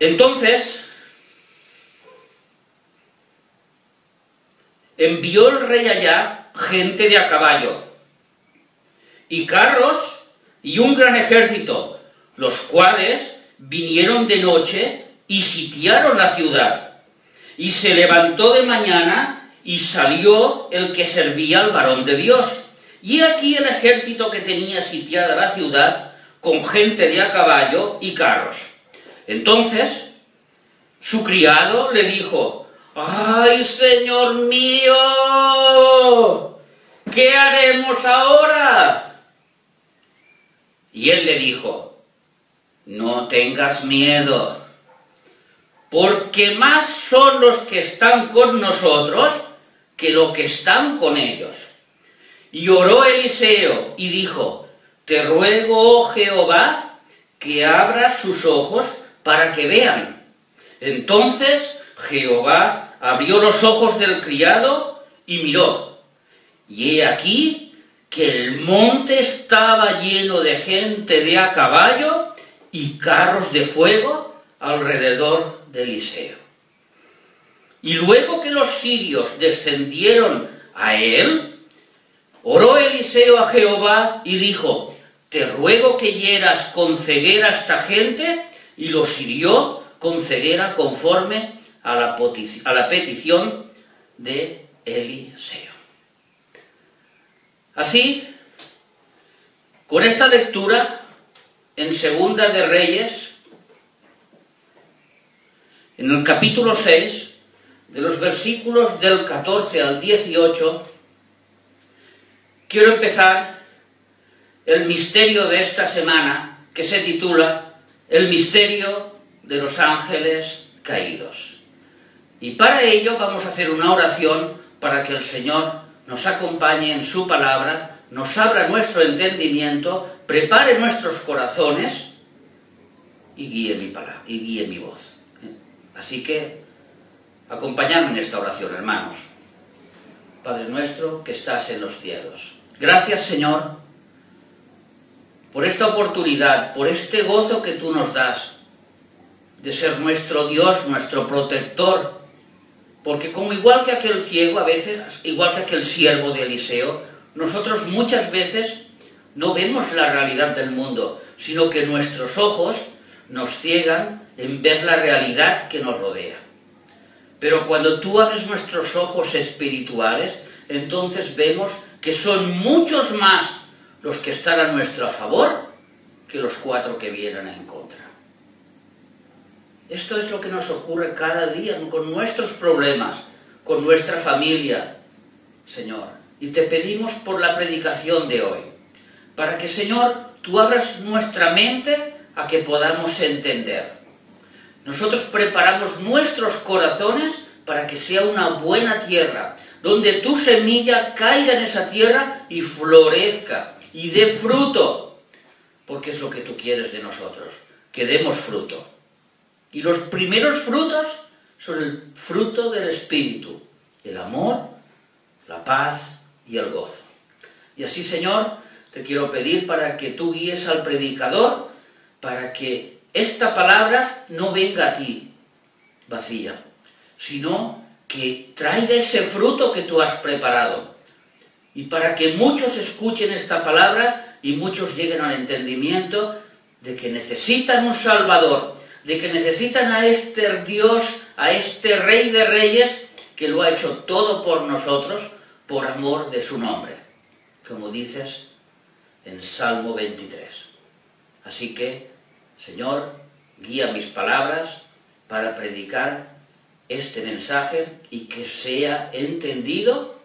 Entonces envió el rey allá gente de a caballo y carros y un gran ejército, los cuales vinieron de noche y sitiaron la ciudad. Y se levantó de mañana y salió el que servía al varón de Dios. Y aquí el ejército que tenía sitiada la ciudad, con gente de a caballo y carros. Entonces su criado le dijo: ¡ay, señor mío! ¿Qué haremos ahora? Y él le dijo: no tengas miedo, porque más son los que están con nosotros que los que están con ellos. Y oró Eliseo y dijo: te ruego, oh Jehová, que abras sus ojos para que vean. Entonces Jehová abrió los ojos del criado y miró, y he aquí que el monte estaba lleno de gente de a caballo y carros de fuego alrededor de Eliseo. Y luego que los sirios descendieron a él, oró Eliseo a Jehová y dijo: te ruego que hieras con ceguera a esta gente, y los hirió con ceguera conforme a la petición de Eliseo. Así, con esta lectura, en Segunda de Reyes, en el capítulo 6, de los versículos del 14 al 18, quiero empezar el misterio de esta semana, que se titula El misterio de los ángeles caídos. Y para ello vamos a hacer una oración para que el Señor nos acompañe en su palabra, nos abra nuestro entendimiento, prepare nuestros corazones y guíe mi palabra, y guíe mi voz. Así que acompañadme en esta oración, hermanos. Padre nuestro que estás en los cielos, gracias, Señor, por esta oportunidad, por este gozo que tú nos das de ser nuestro Dios, nuestro protector, porque como igual que aquel ciego, a veces, igual que aquel siervo de Eliseo, nosotros muchas veces no vemos la realidad del mundo, sino que nuestros ojos nos ciegan en ver la realidad que nos rodea. Pero cuando tú abres nuestros ojos espirituales, entonces vemos que son muchos más los que están a nuestro favor que los 4 que vienen en contra. Esto es lo que nos ocurre cada día con nuestros problemas, con nuestra familia, Señor. Y te pedimos por la predicación de hoy, para que, Señor, tú abras nuestra mente a que podamos entender. Nosotros preparamos nuestros corazones para que sea una buena tierra, donde tu semilla caiga en esa tierra y florezca y dé fruto, porque es lo que tú quieres de nosotros, que demos fruto. Y los primeros frutos son el fruto del Espíritu, el amor, la paz y el gozo. Y así, Señor, te quiero pedir para que tú guíes al predicador, para que esta palabra no venga a ti vacía, sino que traiga ese fruto que tú has preparado. Y para que muchos escuchen esta palabra y muchos lleguen al entendimiento de que necesitan un Salvador, de que necesitan a este Dios, a este Rey de Reyes, que lo ha hecho todo por nosotros, por amor de su nombre, como dices en Salmo 23. Así que, Señor, guía mis palabras para predicar este mensaje y que sea entendido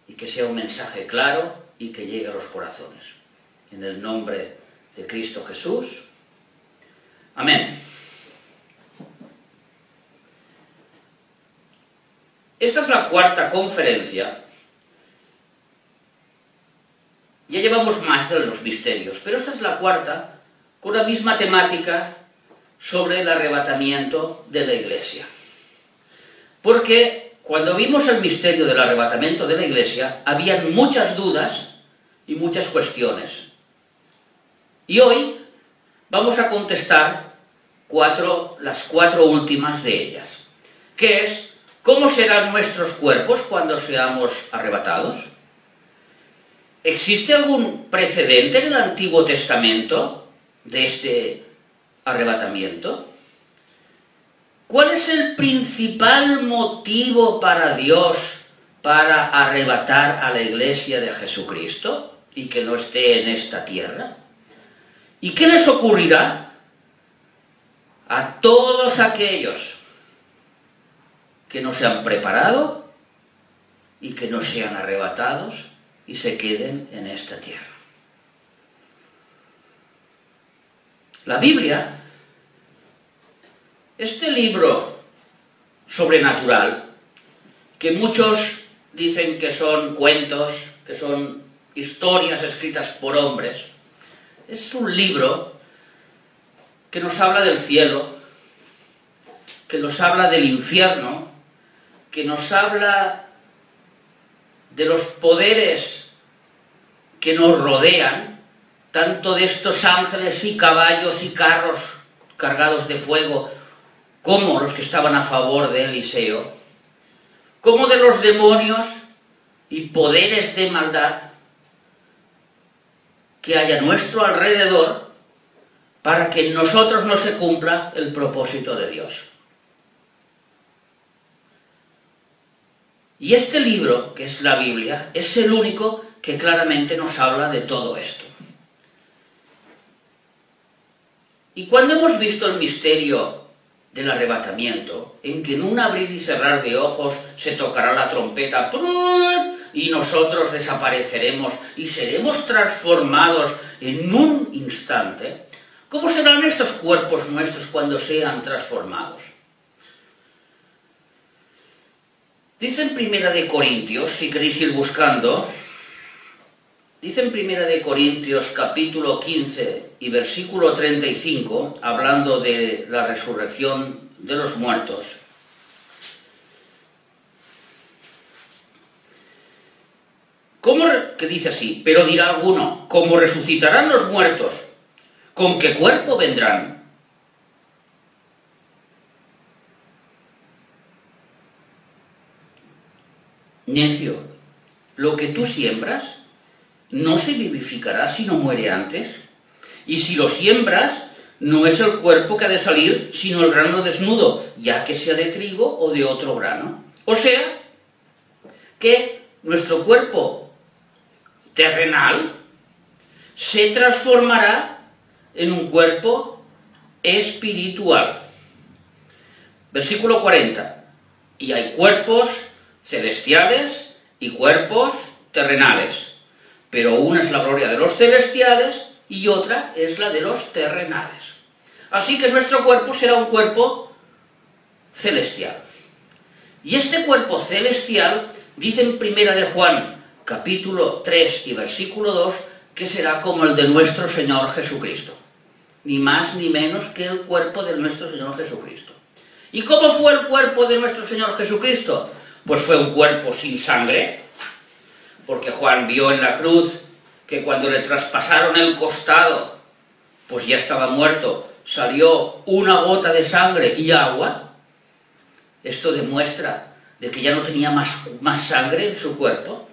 y que sea un mensaje claro y que llegue a los corazones. En el nombre de Cristo Jesús. Amén. Esta es la 4ª conferencia. Ya llevamos más de los misterios, pero esta es la 4ª con la misma temática sobre el arrebatamiento de la Iglesia. Porque cuando vimos el misterio del arrebatamiento de la Iglesia, habían muchas dudas y muchas cuestiones. Y hoy vamos a contestar las 4 últimas de ellas, que es: ¿cómo serán nuestros cuerpos cuando seamos arrebatados? ¿Existe algún precedente en el Antiguo Testamento de este arrebatamiento? ¿Cuál es el principal motivo para Dios para arrebatar a la Iglesia de Jesucristo y que no esté en esta tierra? ¿Y qué les ocurrirá a todos aquellos que no se han preparado y que no sean arrebatados y se queden en esta tierra? La Biblia, este libro sobrenatural, que muchos dicen que son cuentos, que son historias escritas por hombres, es un libro que nos habla del cielo, que nos habla del infierno, que nos habla de los poderes que nos rodean, tanto de estos ángeles y caballos y carros cargados de fuego, como los que estaban a favor de Eliseo, como de los demonios y poderes de maldad que hay a nuestro alrededor para que en nosotros no se cumpla el propósito de Dios. Y este libro, que es la Biblia, es el único que claramente nos habla de todo esto. Y cuando hemos visto el misterio del arrebatamiento, en que en un abrir y cerrar de ojos se tocará la trompeta y nosotros desapareceremos y seremos transformados en un instante, ¿cómo serán estos cuerpos nuestros cuando sean transformados? Dice en Primera de Corintios, si queréis ir buscando, dice en Primera de Corintios capítulo 15 y versículo 35, hablando de la resurrección de los muertos: que dice así: pero dirá alguno, ¿cómo resucitarán los muertos? ¿Con qué cuerpo vendrán? Necio, lo que tú siembras no se vivificará si no muere antes. Y si lo siembras, no es el cuerpo que ha de salir, sino el grano desnudo, ya que sea de trigo o de otro grano. O sea, que nuestro cuerpo terrenal se transformará en un cuerpo espiritual. Versículo 40. Y hay cuerpos celestiales y cuerpos terrenales, pero una es la gloria de los celestiales y otra es la de los terrenales. Así que nuestro cuerpo será un cuerpo celestial. Y este cuerpo celestial, dice en Primera de Juan, capítulo 3 y versículo 2, que será como el de nuestro Señor Jesucristo. Ni más ni menos que el cuerpo de nuestro Señor Jesucristo. ¿Y cómo fue el cuerpo de nuestro Señor Jesucristo? Pues fue un cuerpo sin sangre, porque Juan vio en la cruz que cuando le traspasaron el costado, pues ya estaba muerto, salió una gota de sangre y agua. Esto demuestra de que ya no tenía más sangre en su cuerpo.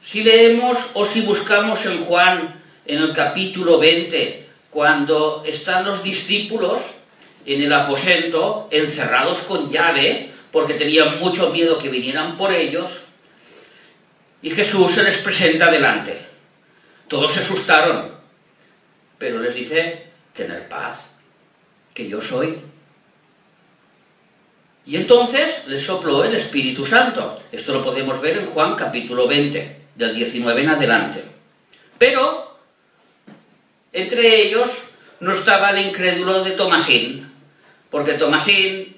Si leemos o si buscamos en Juan, en el capítulo 20, cuando están los discípulos en el aposento, encerrados con llave, porque tenían mucho miedo que vinieran por ellos, y Jesús se les presenta delante. Todos se asustaron, pero les dice: tened paz, que yo soy. Y entonces les sopló el Espíritu Santo. Esto lo podemos ver en Juan capítulo 20, del 19 en adelante. Pero entre ellos no estaba el incrédulo de Tomasín, porque Tomasín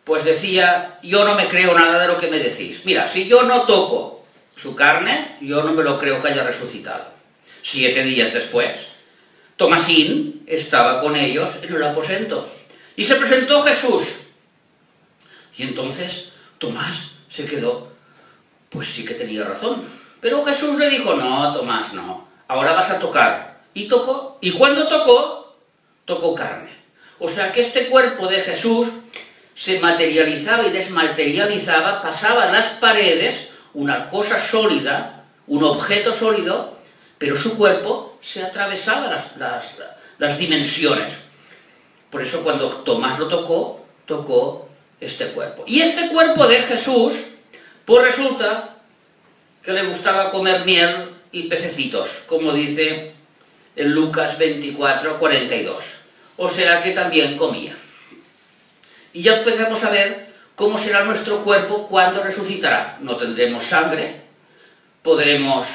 pues decía: yo no me creo nada de lo que me decís. Mira, si yo no toco su carne, yo no me lo creo que haya resucitado. 7 días después, Tomasín estaba con ellos en el aposento y se presentó Jesús. Y entonces Tomás se quedó: pues sí que tenía razón. Pero Jesús le dijo: no, Tomás, no, ahora vas a tocar. Y tocó tocó, y cuando tocó, tocó carne. O sea que este cuerpo de Jesús se materializaba y desmaterializaba, pasaba las paredes, una cosa sólida, un objeto sólido, pero su cuerpo se atravesaba las dimensiones. Por eso cuando Tomás lo tocó, tocó este cuerpo. Y este cuerpo de Jesús, pues resulta que le gustaba comer miel y pececitos, como dice en Lucas 24, 42. O sea que también comía. Y ya empezamos a ver cómo será nuestro cuerpo cuando resucitará. No tendremos sangre, podremos,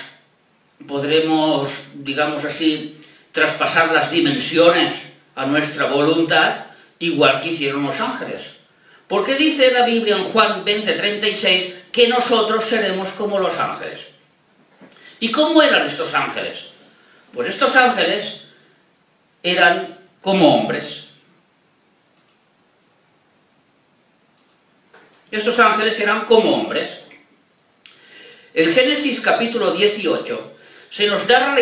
digamos así, traspasar las dimensiones a nuestra voluntad, igual que hicieron los ángeles. Porque dice la Biblia en Juan 20:36 que nosotros seremos como los ángeles. ¿Y cómo eran estos ángeles? Pues estos ángeles eran como hombres. Estos ángeles eran como hombres. En Génesis capítulo 18 se nos narra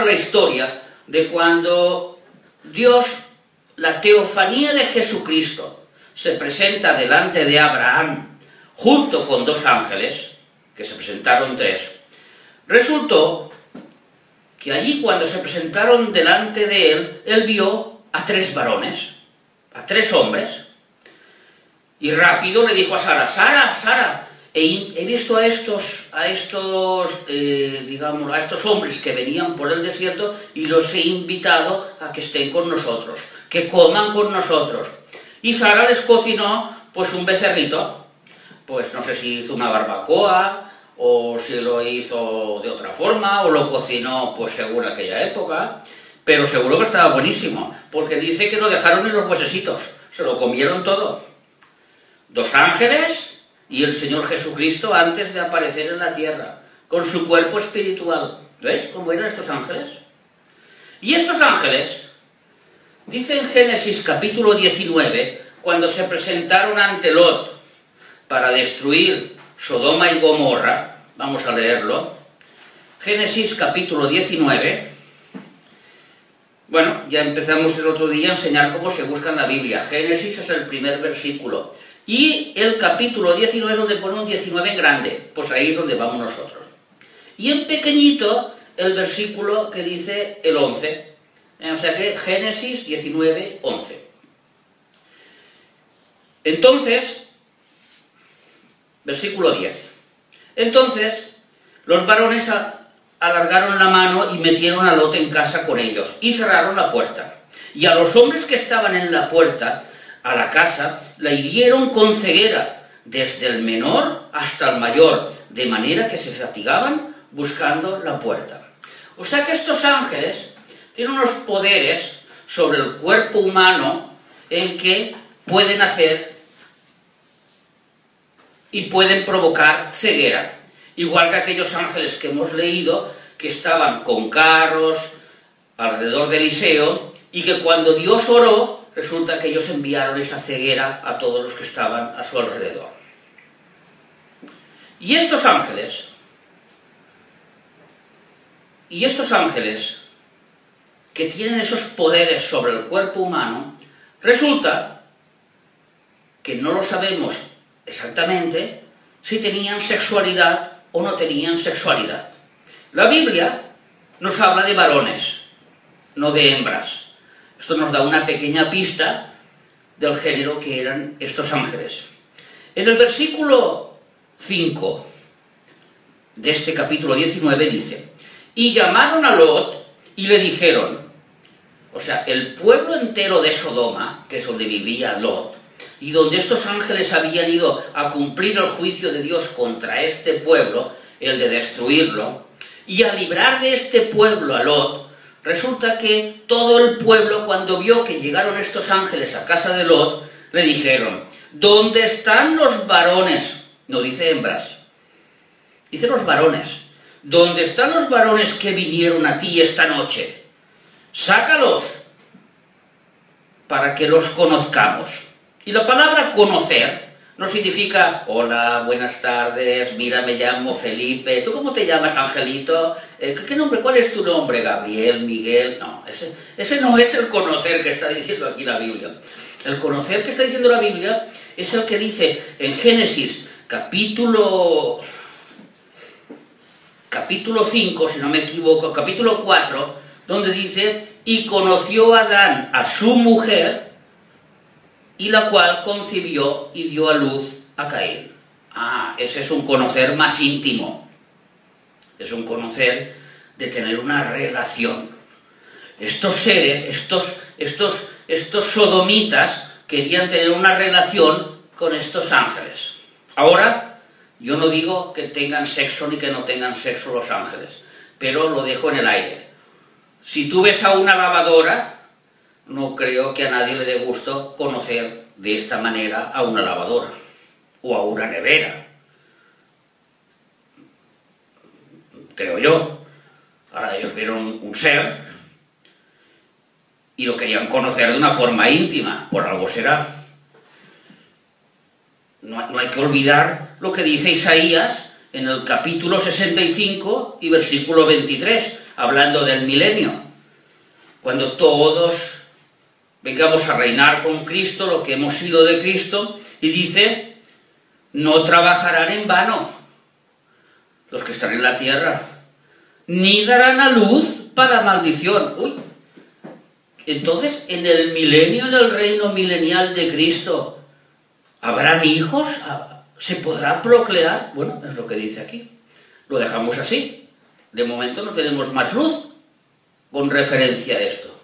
la historia de cuando Dios, la teofanía de Jesucristo, se presenta delante de Abraham junto con dos ángeles, que se presentaron tres. Resultó que allí cuando se presentaron delante de él, él vio a tres varones, a tres hombres, y rápido le dijo a Sara, Sara, he visto a estos hombres que venían por el desierto y los he invitado a que estén con nosotros, que coman con nosotros. Y Sara les cocinó pues un becerrito, pues no sé si hizo una barbacoa, o si lo hizo de otra forma, o lo cocinó pues según aquella época, pero seguro que estaba buenísimo, porque dice que no dejaron ni los huesecitos, se lo comieron todo. Dos ángeles y el Señor Jesucristo antes de aparecer en la tierra, con su cuerpo espiritual. ¿Veis cómo eran estos ángeles? Y estos ángeles, dice en Génesis capítulo 19, cuando se presentaron ante Lot para destruir Sodoma y Gomorra, vamos a leerlo, Génesis capítulo 19, bueno, ya empezamos el otro día a enseñar cómo se busca en la Biblia. Génesis es el primer versículo, y el capítulo 19 es donde pone un 19 en grande, pues ahí es donde vamos nosotros. Y en pequeñito el versículo que dice el 11, o sea que Génesis 19, 11. Entonces, versículo 10. Entonces, los varones alargaron la mano y metieron a Lot en casa con ellos, y cerraron la puerta. Y a los hombres que estaban en la puerta, a la casa, la hirieron con ceguera, desde el menor hasta el mayor, de manera que se fatigaban buscando la puerta. O sea que estos ángeles tienen unos poderes sobre el cuerpo humano en que pueden hacer y pueden provocar ceguera. Igual que aquellos ángeles que hemos leído, que estaban con carros alrededor de Eliseo, y que cuando Dios oró, resulta que ellos enviaron esa ceguera a todos los que estaban a su alrededor. Y estos ángeles, que tienen esos poderes sobre el cuerpo humano, resulta que no lo sabemos exactamente si tenían sexualidad o no tenían sexualidad. La Biblia nos habla de varones, no de hembras. Esto nos da una pequeña pista del género que eran estos ángeles. En el versículo 5 de este capítulo 19 dice: y llamaron a Lot y le dijeron, o sea, el pueblo entero de Sodoma, que es donde vivía Lot, y donde estos ángeles habían ido a cumplir el juicio de Dios contra este pueblo, el de destruirlo, y a librar de este pueblo a Lot, resulta que todo el pueblo, cuando vio que llegaron estos ángeles a casa de Lot, le dijeron: ¿dónde están los varones? No dice hembras, dice los varones. ¿Dónde están los varones que vinieron a ti esta noche? Sácalos para que los conozcamos. Y la palabra conocer no significa, hola, buenas tardes, mira, me llamo Felipe, ¿tú cómo te llamas, Angelito? ¿Qué nombre? ¿Cuál es tu nombre? Gabriel, Miguel. No, ese no es el conocer que está diciendo aquí la Biblia. El conocer que está diciendo la Biblia es el que dice en Génesis, capítulo 5, si no me equivoco, capítulo 4, donde dice, y conoció Adán a su mujer, y la cual concibió y dio a luz a Caín. Ah, ese es un conocer más íntimo. Es un conocer de tener una relación. Estos seres, estos sodomitas, querían tener una relación con estos ángeles. Ahora, yo no digo que tengan sexo ni que no tengan sexo los ángeles, pero lo dejo en el aire. Si tú ves a una lavadora, no creo que a nadie le dé gusto conocer de esta manera a una lavadora o a una nevera. Creo yo. Ahora ellos vieron un ser y lo querían conocer de una forma íntima, por algo será. No hay que olvidar lo que dice Isaías en el capítulo 65 y versículo 23, hablando del milenio. Cuando todos vengamos a reinar con Cristo, lo que hemos sido de Cristo, y dice, no trabajarán en vano los que están en la tierra, ni darán a luz para maldición. Uy, entonces, en el milenio, en el reino milenial de Cristo, ¿habrán hijos? ¿Se podrá procrear? Bueno, es lo que dice aquí. Lo dejamos así. De momento no tenemos más luz con referencia a esto.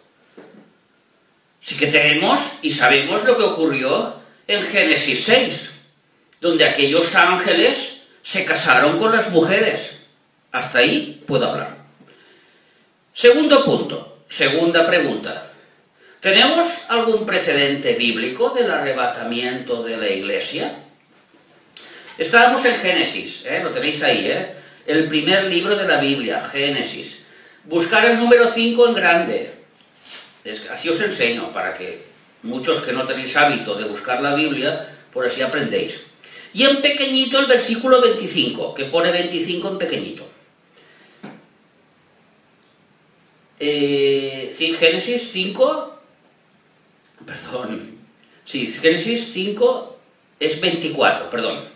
Sí que tenemos y sabemos lo que ocurrió en Génesis 6, donde aquellos ángeles se casaron con las mujeres. Hasta ahí puedo hablar. Segundo punto, segunda pregunta. ¿Tenemos algún precedente bíblico del arrebatamiento de la Iglesia? Estábamos en Génesis, lo tenéis ahí, el primer libro de la Biblia, Génesis. Buscar el número 5 en grande. Así os enseño, para que muchos que no tenéis hábito de buscar la Biblia, por así aprendéis. Y en pequeñito el versículo 25, que pone 25 en pequeñito. Sí, Génesis 5, perdón, sí, Génesis 5 es 24, perdón.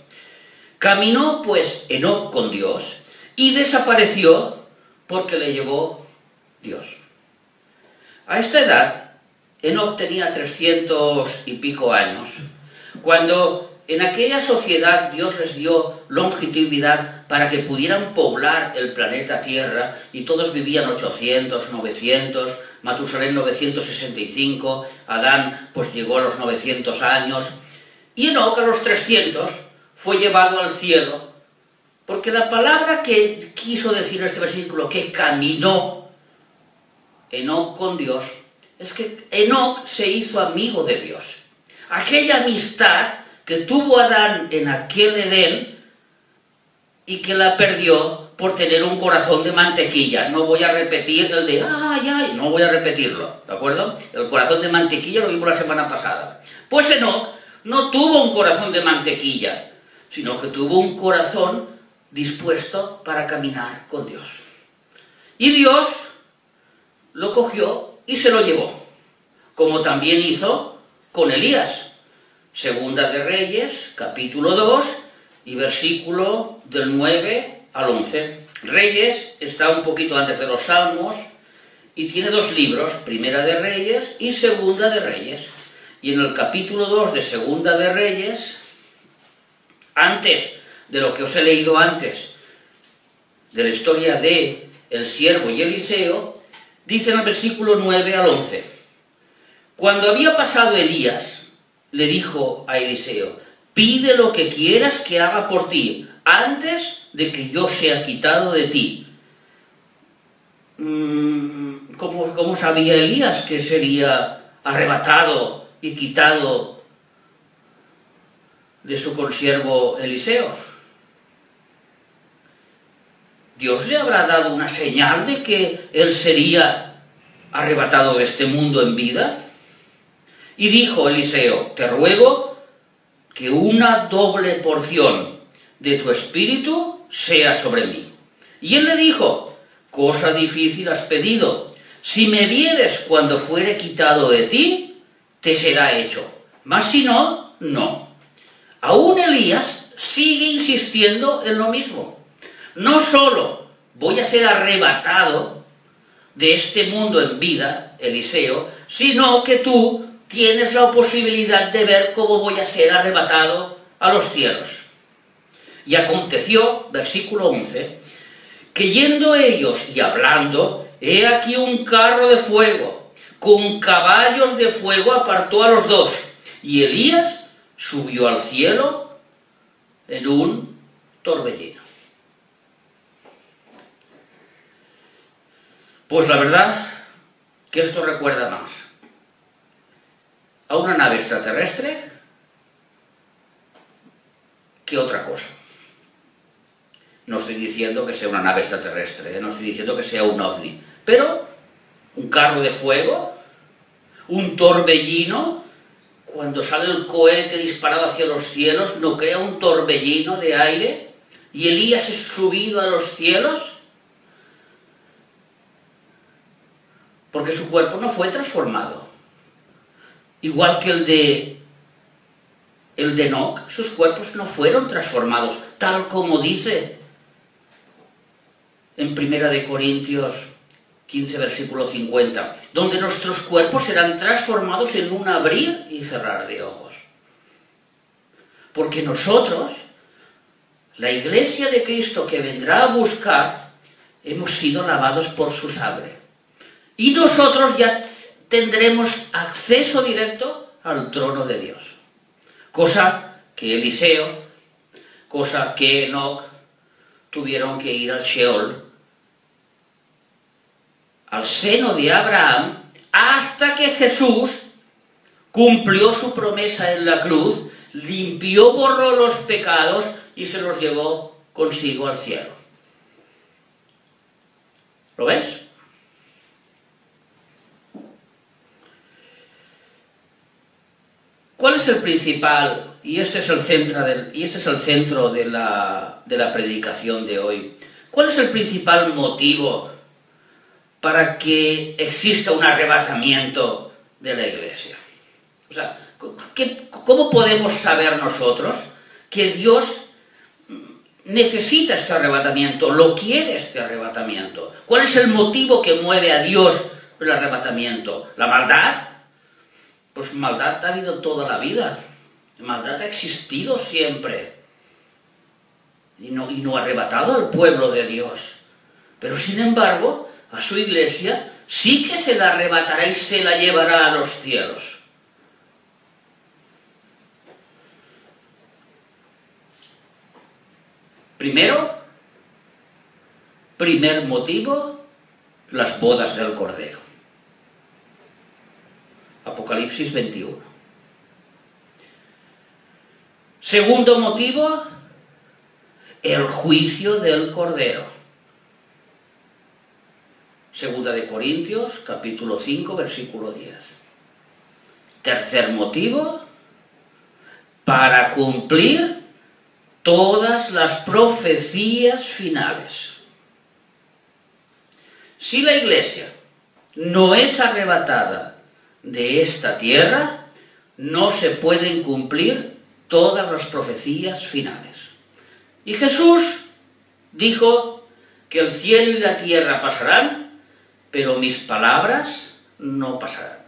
Caminó pues Enoc con Dios y desapareció porque le llevó Dios. A esta edad, Enoc tenía 300 y pico años, cuando en aquella sociedad Dios les dio longevidad para que pudieran poblar el planeta Tierra, y todos vivían 800, 900, Matusalén 965, Adán pues llegó a los 900 años, y Enoc a los 300 fue llevado al cielo, porque la palabra que quiso decir este versículo, que caminó Enoc con Dios, es que Enoc se hizo amigo de Dios. Aquella amistad que tuvo Adán en aquel Edén y que la perdió por tener un corazón de mantequilla. No voy a repetir el de ay, no voy a repetirlo, ¿de acuerdo? El corazón de mantequilla lo vimos la semana pasada. Pues Enoc no tuvo un corazón de mantequilla, sino que tuvo un corazón dispuesto para caminar con Dios. Y Dios lo cogió y se lo llevó, como también hizo con Elías. Segunda de Reyes, capítulo 2, y versículo del 9 al 11. Reyes está un poquito antes de los Salmos, y tiene dos libros, Primera de Reyes y Segunda de Reyes. Y en el capítulo 2 de Segunda de Reyes, antes de lo que os he leído antes, de la historia de el siervo y Eliseo, dice en el versículo 9 al 11, cuando había pasado Elías, le dijo a Eliseo, pide lo que quieras que haga por ti, antes de que yo sea quitado de ti. ¿Cómo sabía Elías que sería arrebatado y quitado de su consiervo Eliseo? ¿Dios le habrá dado una señal de que él sería arrebatado de este mundo en vida? Y dijo Eliseo, te ruego que una doble porción de tu espíritu sea sobre mí. Y él le dijo, cosa difícil has pedido, si me vieres cuando fuere quitado de ti, te será hecho, mas si no, no. Aún Elías sigue insistiendo en lo mismo. No solo voy a ser arrebatado de este mundo en vida, Eliseo, sino que tú tienes la posibilidad de ver cómo voy a ser arrebatado a los cielos. Y aconteció, versículo 11, que yendo ellos y hablando, he aquí un carro de fuego, con caballos de fuego apartó a los dos, y Elías subió al cielo en un torbellino. Pues la verdad que esto recuerda más a una nave extraterrestre que otra cosa. No estoy diciendo que sea una nave extraterrestre, no estoy diciendo que sea un ovni, pero un carro de fuego, un torbellino, cuando sale el cohete disparado hacia los cielos, ¿no crea un torbellino de aire? ¿Y Elías es subido a los cielos? Porque su cuerpo no fue transformado. Igual que el de Enoc, sus cuerpos no fueron transformados, tal como dice en 1 Corintios 15, versículo 50, donde nuestros cuerpos serán transformados en un abrir y cerrar de ojos. Porque nosotros, la Iglesia de Cristo que vendrá a buscar, hemos sido lavados por su sangre. Y nosotros ya tendremos acceso directo al trono de Dios. Cosa que Eliseo, cosa que Enoc tuvieron que ir al Sheol, al seno de Abraham, hasta que Jesús cumplió su promesa en la cruz, limpió, borró los pecados y se los llevó consigo al cielo. ¿Lo ves? ¿Cuál es el principal, y este es el centro de la predicación de hoy, cuál es el principal motivo para que exista un arrebatamiento de la Iglesia? O sea, ¿cómo podemos saber nosotros que Dios necesita este arrebatamiento, lo quiere este arrebatamiento? ¿Cuál es el motivo que mueve a Dios el arrebatamiento? ¿La maldad? Pues maldad ha habido toda la vida, maldad ha existido siempre y no ha arrebatado al pueblo de Dios, pero sin embargo a su Iglesia sí que se la arrebatará y se la llevará a los cielos. Primer motivo, las bodas del Cordero. Apocalipsis 21. Segundo motivo, el juicio del Cordero. Segunda de Corintios, capítulo 5, versículo 10. Tercer motivo, para cumplir todas las profecías finales. Si la Iglesia no es arrebatada de esta tierra, no se pueden cumplir todas las profecías finales. Y Jesús dijo que el cielo y la tierra pasarán, pero mis palabras no pasarán.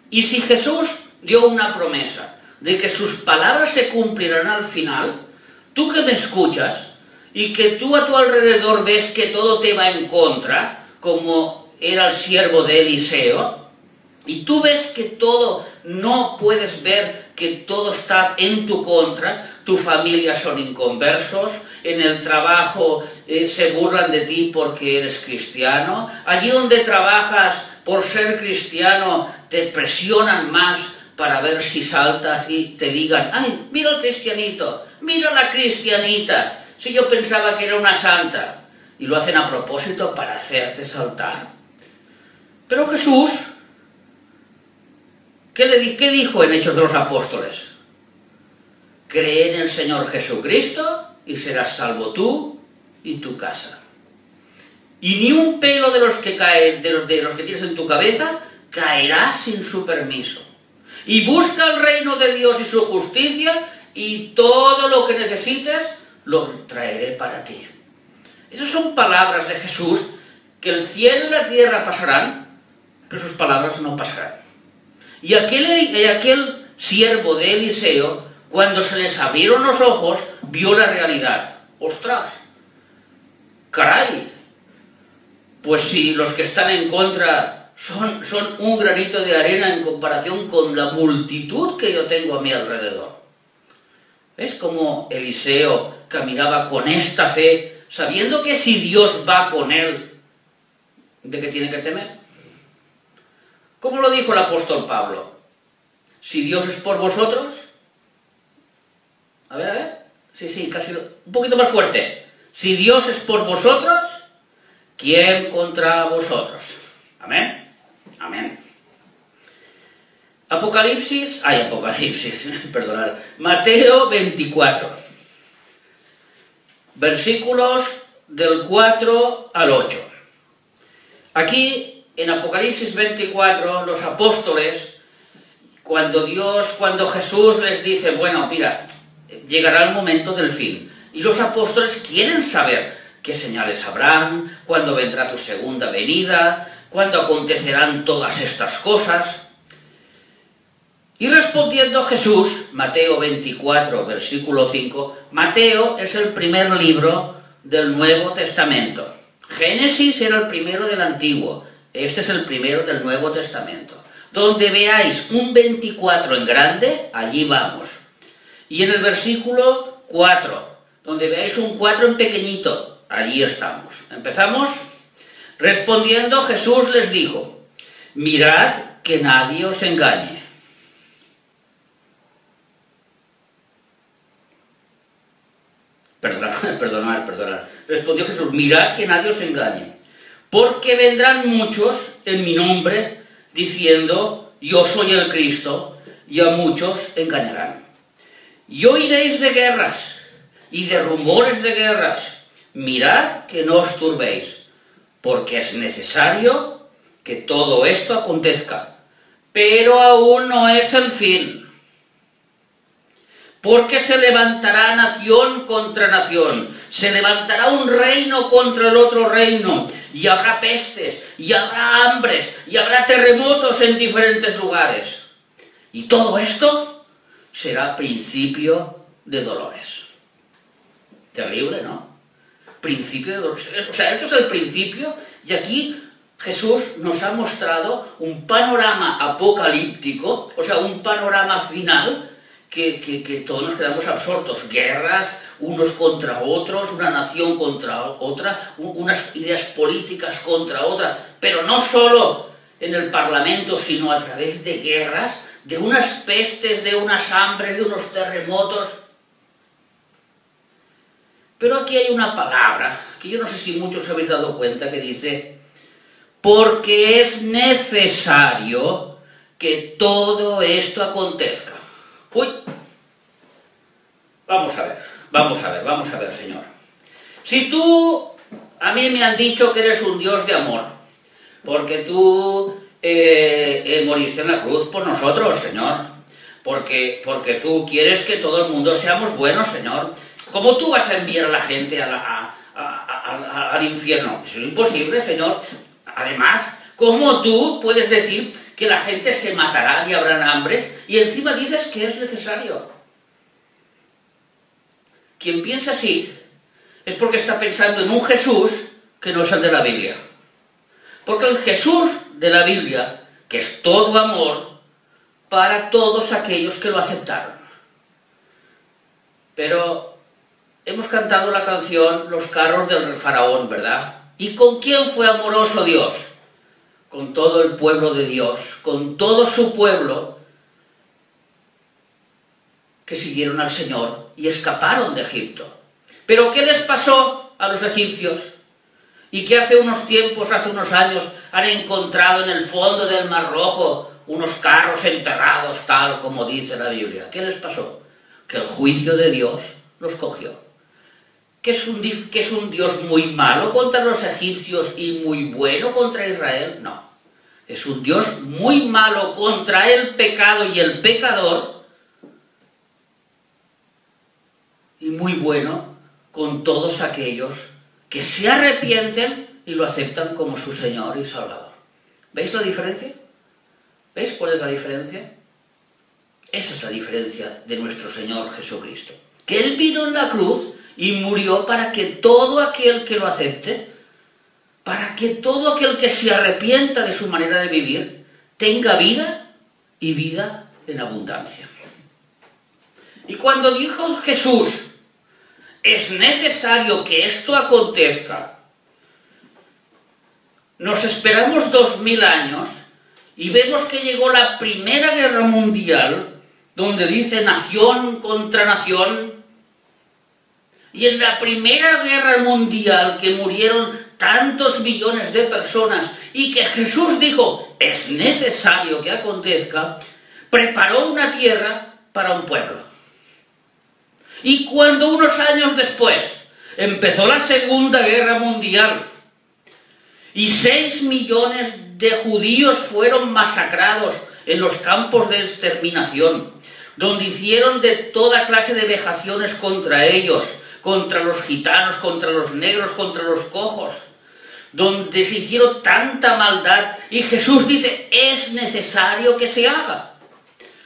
Y si Jesús dio una promesa de que sus palabras se cumplirán al final, tú que me escuchas y que tú a tu alrededor ves que todo te va en contra, como era el siervo de Eliseo, y tú ves que todo, no puedes ver que todo está en tu contra, tu familia son inconversos, en el trabajo se burlan de ti porque eres cristiano, allí donde trabajas por ser cristiano te presionan más para ver si saltas y te digan, ¡ay, mira el cristianito, mira la cristianita! Si yo pensaba que era una santa, y lo hacen a propósito para hacerte saltar. Pero Jesús, ¿qué dijo en Hechos de los Apóstoles? cree en el Señor Jesucristo y serás salvo tú y tu casa. Y ni un pelo de los que caen, de los que tienes en tu cabeza, caerá sin su permiso. Y busca el reino de Dios y su justicia, y todo lo que necesites lo traeré para ti. Esas son palabras de Jesús, que el cielo y la tierra pasarán, pero sus palabras no pasarán. Y aquel siervo de Eliseo, cuando se les abrieron los ojos, vio la realidad. ¡Ostras! ¡Caray! Pues si los que están en contra son un granito de arena en comparación con la multitud que yo tengo a mi alrededor. ¿Ves cómo Eliseo caminaba con esta fe, sabiendo que si Dios va con él, ¿de qué tiene que temer? ¿Cómo lo dijo el apóstol Pablo? Si Dios es por vosotros... A ver. Sí, casi un poquito más fuerte. Si Dios es por vosotros, ¿quién contra vosotros? Amén. Amén. Perdonad. Mateo 24. Versículos del 4 al 8. Aquí, en Apocalipsis 24, los apóstoles, cuando Jesús les dice, bueno, mira, llegará el momento del fin. Y los apóstoles quieren saber qué señales habrán, cuándo vendrá tu segunda venida, cuándo acontecerán todas estas cosas. Y respondiendo Jesús, Mateo 24, versículo 5, Mateo es el primer libro del Nuevo Testamento. Génesis era el primero del Antiguo, este es el primero del Nuevo Testamento. Donde veáis un 24 en grande, allí vamos. Y en el versículo 4, donde veáis un 4 en pequeñito, allí estamos. ¿Empezamos? Respondiendo Jesús les dijo, mirad que nadie os engañe. Perdonad. Respondió Jesús, mirad que nadie os engañe, porque vendrán muchos en mi nombre diciendo, yo soy el Cristo, y a muchos engañarán. Y oiréis de guerras y de rumores de guerras. Mirad que no os turbéis, porque es necesario que todo esto acontezca, pero aún no es el fin. Porque se levantará nación contra nación, se levantará un reino contra el otro reino, y habrá pestes, y habrá hambres, y habrá terremotos en diferentes lugares. Y todo esto será principio de dolores. Terrible, ¿no? Principio de dolores. O sea, esto es el principio, y aquí Jesús nos ha mostrado un panorama apocalíptico, o sea, un panorama final, que todos nos quedamos absortos. Guerras, unos contra otros, una nación contra otra, unas ideas políticas contra otras, pero no solo en el Parlamento, sino a través de guerras, de unas pestes, de unas hambres, de unos terremotos. Pero aquí hay una palabra, que yo no sé si muchos os habéis dado cuenta, que dice, porque es necesario que todo esto acontezca. Uy, vamos a ver, Señor. Si tú, a mí me han dicho que eres un Dios de amor, porque tú moriste en la cruz por nosotros, Señor, porque tú quieres que todo el mundo seamos buenos, Señor. ¿Cómo tú vas a enviar a la gente al infierno? Eso es imposible, Señor. Además, ¿cómo tú puedes decir que la gente se matará y habrán hambres, y encima dices que es necesario? Quien piensa así es porque está pensando en un Jesús que no es el de la Biblia. Porque el Jesús de la Biblia, que es todo amor para todos aquellos que lo aceptaron. Pero hemos cantado la canción Los carros del faraón, ¿verdad? ¿Y con quién fue amoroso Dios? Con todo el pueblo de Dios, con todo su pueblo, que siguieron al Señor y escaparon de Egipto. ¿Pero qué les pasó a los egipcios? Y que hace unos años, han encontrado en el fondo del Mar Rojo unos carros enterrados, tal como dice la Biblia. ¿Qué les pasó? que el juicio de Dios los cogió. ¿Que es un Dios muy malo contra los egipcios y muy bueno contra Israel? No. Es un Dios muy malo contra el pecado y el pecador, y muy bueno con todos aquellos que se arrepienten y lo aceptan como su Señor y Salvador. ¿Veis la diferencia? ¿Veis cuál es la diferencia? Esa es la diferencia de nuestro Señor Jesucristo. Que Él vino en la cruz y murió para que todo aquel que lo acepte, para que todo aquel que se arrepienta de su manera de vivir, tenga vida y vida en abundancia. Y cuando dijo Jesús, es necesario que esto acontezca, nos esperamos 2000 años y vemos que llegó la Primera Guerra Mundial, donde dice nación contra nación. Y en la Primera Guerra Mundial, que murieron tantos millones de personas y que Jesús dijo, es necesario que acontezca, preparó una tierra para un pueblo. Y cuando unos años después empezó la Segunda Guerra Mundial y 6 millones de judíos fueron masacrados en los campos de exterminación, donde hicieron de toda clase de vejaciones contra ellos, contra los gitanos, contra los negros, contra los cojos, donde se hicieron tanta maldad, y Jesús dice, es necesario que se haga.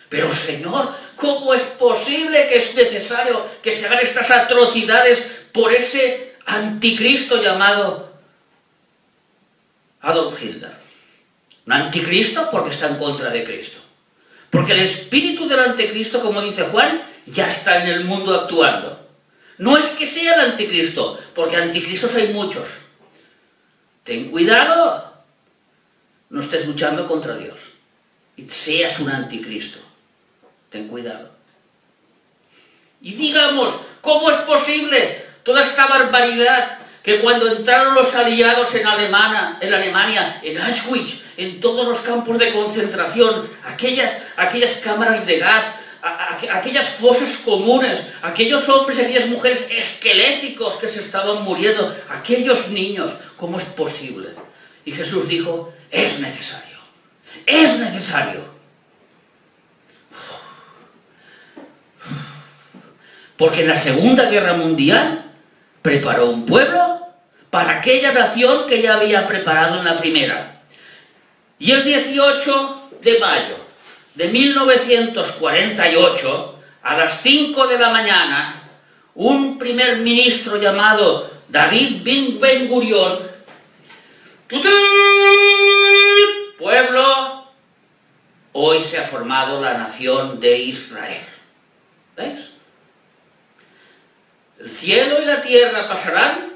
Pero Señor, ¿cómo es posible que es necesario que se hagan estas atrocidades por ese anticristo llamado Adolf Hitler? Un anticristo porque está en contra de Cristo. Porque el espíritu del anticristo, como dice Juan, ya está en el mundo actuando. No es que sea el anticristo, porque anticristos hay muchos. Ten cuidado, no estés luchando contra Dios y seas un anticristo. Ten cuidado. Y digamos, ¿cómo es posible toda esta barbaridad que cuando entraron los aliados en Alemania, en Auschwitz, en todos los campos de concentración, aquellas cámaras de gas, aquellas fosas comunes, aquellos hombres y aquellas mujeres esqueléticos que se estaban muriendo, aquellos niños, ¿cómo es posible? Y Jesús dijo, es necesario, es necesario. Porque en la Segunda Guerra Mundial preparó un pueblo para aquella nación que ya había preparado en la primera. Y el 18 de mayo de 1948, a las 5 de la mañana, un primer ministro llamado David Ben Gurión, pueblo, hoy se ha formado la nación de Israel. ¿Veis? El cielo y la tierra pasarán,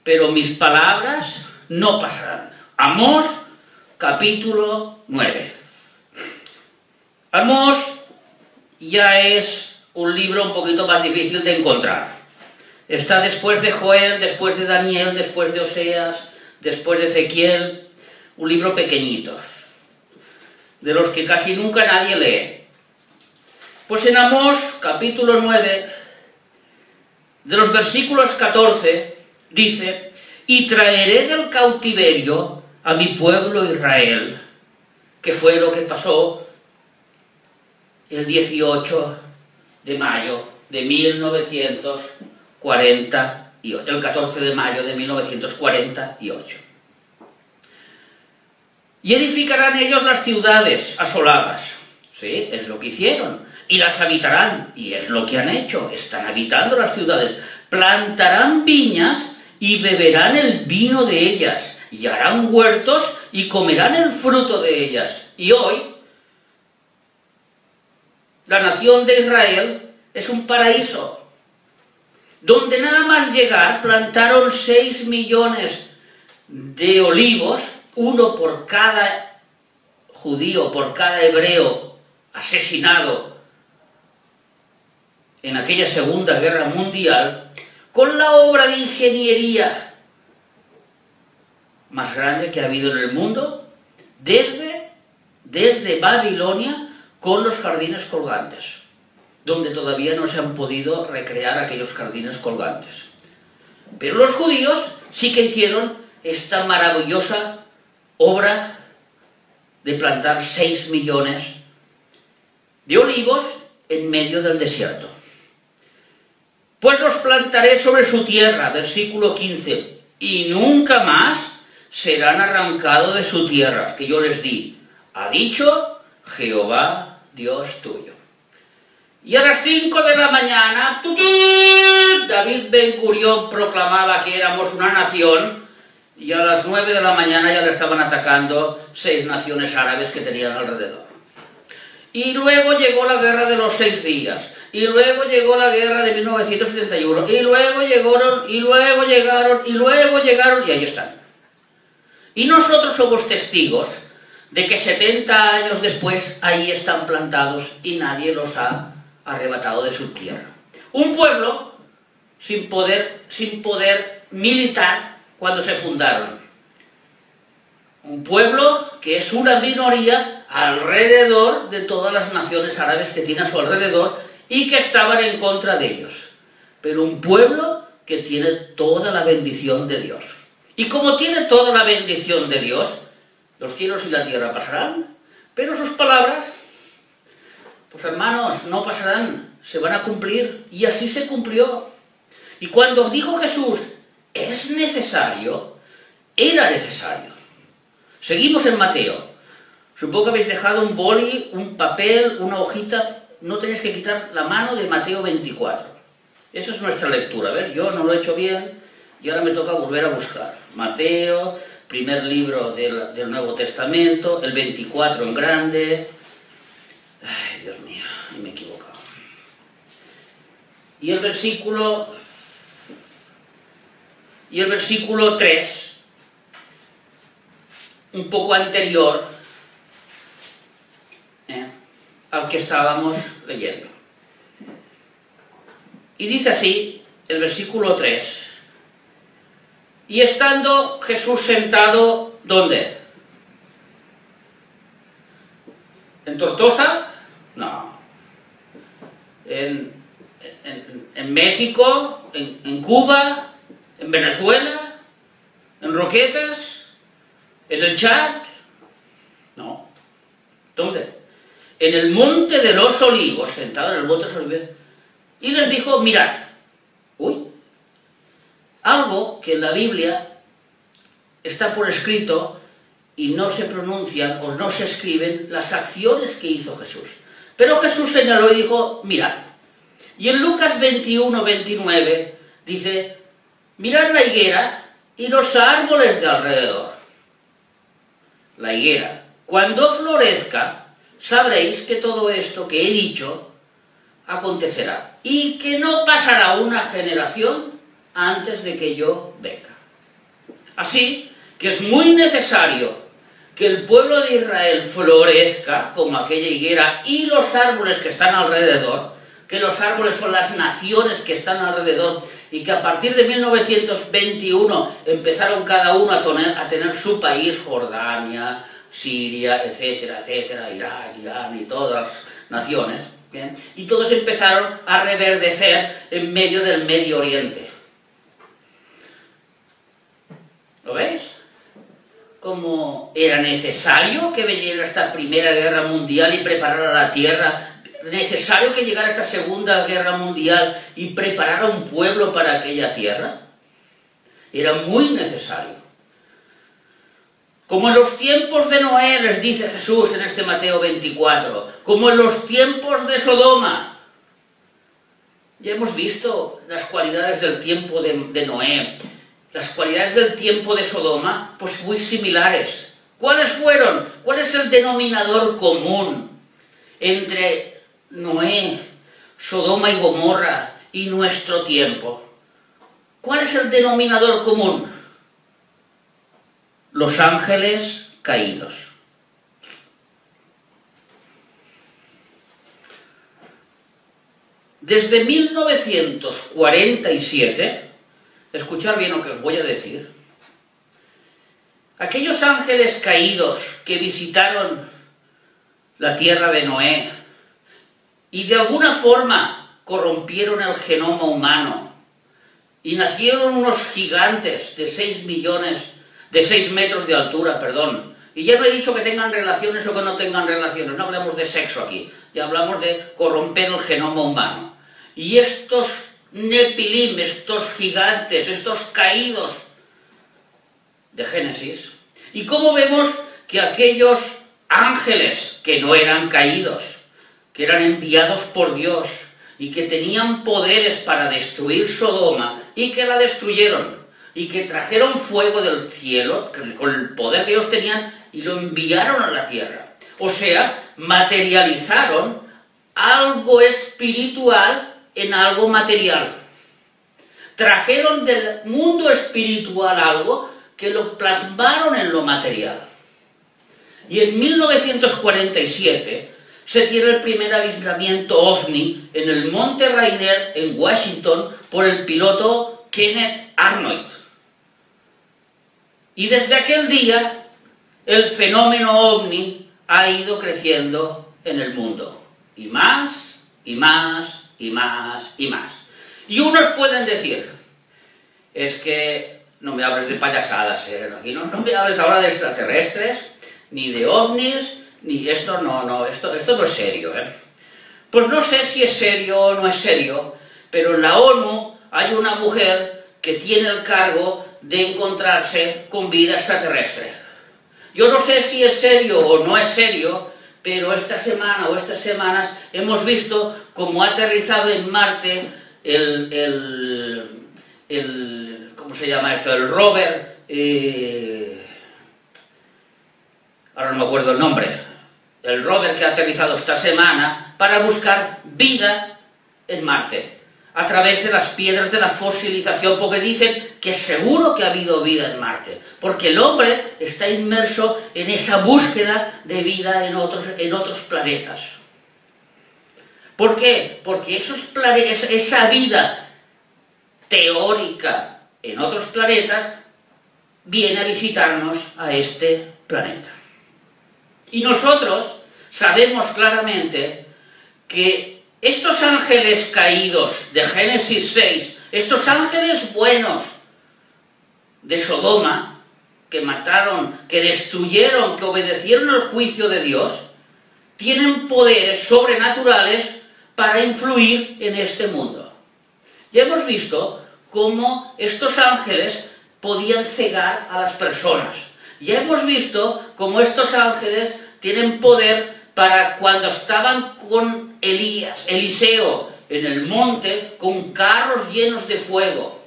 pero mis palabras no pasarán. Amós, capítulo 9. Amós ya es un libro un poquito más difícil de encontrar. Está después de Joel, después de Daniel, después de Oseas, después de Ezequiel, un libro pequeñito, de los que casi nunca nadie lee. Pues en Amós, capítulo 9, de los versículos 14, dice, y traeré del cautiverio a mi pueblo Israel, que fue lo que pasó el 18 de mayo de 1948, el 14 de mayo de 1948. Y edificarán ellos las ciudades asoladas. Sí, es lo que hicieron. Y las habitarán, y es lo que han hecho, están habitando las ciudades. Plantarán viñas y beberán el vino de ellas, y harán huertos y comerán el fruto de ellas. Y hoy, la nación de Israel es un paraíso, donde nada más llegar plantaron 6 millones de olivos, uno por cada judío, por cada hebreo asesinado en aquella Segunda Guerra Mundial, con la obra de ingeniería más grande que ha habido en el mundo, desde Babilonia, con los jardines colgantes. donde todavía no se han podido recrear aquellos jardines colgantes. Pero los judíos sí que hicieron esta maravillosa obra de plantar 6 millones de olivos en medio del desierto. Pues los plantaré sobre su tierra, versículo 15, y nunca más serán arrancados de su tierra, que yo les di, ha dicho Jehová Dios tuyo. Y a las 5 de la mañana, David Ben Gurión proclamaba que éramos una nación, y a las 9 de la mañana ya le estaban atacando 6 naciones árabes que tenían alrededor. Y luego llegó la guerra de los 6 días, y luego llegó la guerra de 1971, y luego llegaron, y ahí están. Y nosotros somos testigos de que 70 años después ahí están plantados y nadie los ha arrebatado de su tierra. Un pueblo sin poder militar cuando se fundaron. Un pueblo que es una minoría alrededor de todas las naciones árabes que tiene a su alrededor y que estaban en contra de ellos. Pero un pueblo que tiene toda la bendición de Dios. Y como tiene toda la bendición de Dios, los cielos y la tierra pasarán, pero sus palabras, pues hermanos, no pasarán, se van a cumplir. Y así se cumplió. Y cuando dijo Jesús, es necesario, era necesario. Seguimos en Mateo. Supongo que habéis dejado un boli, un papel, una hojita. No tenéis que quitar la mano de Mateo 24. Esa es nuestra lectura. A ver, yo no lo he hecho bien y ahora me toca volver a buscar. Mateo, primer libro del Nuevo Testamento, el 24 en grande. Ay, Dios mío, me he equivocado. Y el versículo 3, un poco anterior al que estábamos leyendo. Y dice así, el versículo 3, y estando Jesús sentado, ¿dónde? ¿En Tortosa? No. ¿En México? ¿En Cuba? ¿En Venezuela? ¿En Roquetas? ¿En el Chad? No. ¿Dónde? En el monte de los olivos, sentado en el monte de los olivos. Y les dijo, mirad. Uy. Algo que en la Biblia está por escrito y no se pronuncian o no se escriben las acciones que hizo Jesús. Pero Jesús señaló y dijo, mirad. Y en Lucas 21, 29 dice, mirad la higuera y los árboles de alrededor. La higuera. Cuando florezca, sabréis que todo esto que he dicho acontecerá y que no pasará una generación antes de que yo venga. Así que es muy necesario que el pueblo de Israel florezca como aquella higuera y los árboles que están alrededor, que los árboles son las naciones que están alrededor y que a partir de 1921 empezaron cada uno a tener su país, Jordania, Siria, etcétera, etcétera, Irak, Irán y todas las naciones, ¿bien? Y todos empezaron a reverdecer en medio del Medio Oriente. ¿Lo veis? Como era necesario que viniera esta Primera Guerra Mundial y preparara la tierra, necesario que llegara esta Segunda Guerra Mundial y preparara un pueblo para aquella tierra. Era muy necesario. Como en los tiempos de Noé, les dice Jesús en este Mateo 24, como en los tiempos de Sodoma. Ya hemos visto las cualidades del tiempo de Noé. Las cualidades del tiempo de Sodoma, pues muy similares. ¿Cuáles fueron? ¿Cuál es el denominador común entre Noé, Sodoma y Gomorra y nuestro tiempo? ¿Cuál es el denominador común? Los ángeles caídos. Desde 1947, escuchad bien lo que os voy a decir, aquellos ángeles caídos que visitaron la tierra de Noé y de alguna forma corrompieron el genoma humano y nacieron unos gigantes de 6 metros de altura, perdón. Y ya no he dicho que tengan relaciones o que no tengan relaciones, no hablamos de sexo aquí, ya hablamos de corromper el genoma humano. Y estos Nepilim, estos gigantes, estos caídos de Génesis, y cómo vemos que aquellos ángeles que no eran caídos, que eran enviados por Dios y que tenían poderes para destruir Sodoma y que la destruyeron y que trajeron fuego del cielo con el poder que ellos tenían y lo enviaron a la tierra. O sea, materializaron algo espiritual en algo material. Trajeron del mundo espiritual algo que lo plasmaron en lo material. Y en 1947 se tiene el primer avistamiento OVNI en el Monte Rainier en Washington por el piloto Kenneth Arnold. Y desde aquel día el fenómeno OVNI ha ido creciendo en el mundo. Y más, y más, y más, y más. Y unos pueden decir, es que no me hables de payasadas, aquí no me hables ahora de extraterrestres, ni de ovnis, ni esto esto no es serio, Pues no sé si es serio o no es serio, pero en la ONU hay una mujer que tiene el cargo de encontrarse con vida extraterrestre. Yo no sé si es serio o no es serio, pero esta semana o estas semanas hemos visto cómo ha aterrizado en Marte ¿cómo se llama esto? El rover, ahora no me acuerdo el nombre, el rover que ha aterrizado esta semana para buscar vida en Marte, a través de las piedras de la fosilización, porque dicen que seguro que ha habido vida en Marte, porque el hombre está inmerso en esa búsqueda de vida en otros planetas. ¿Por qué? Porque esa vida teórica en otros planetas viene a visitarnos a este planeta. Y nosotros sabemos claramente que estos ángeles caídos de Génesis 6, estos ángeles buenos de Sodoma, que mataron, que destruyeron, que obedecieron el juicio de Dios, tienen poderes sobrenaturales para influir en este mundo. Ya hemos visto cómo estos ángeles podían cegar a las personas. Ya hemos visto cómo estos ángeles tienen poder para cuando estaban con Eliseo en el monte, con carros llenos de fuego.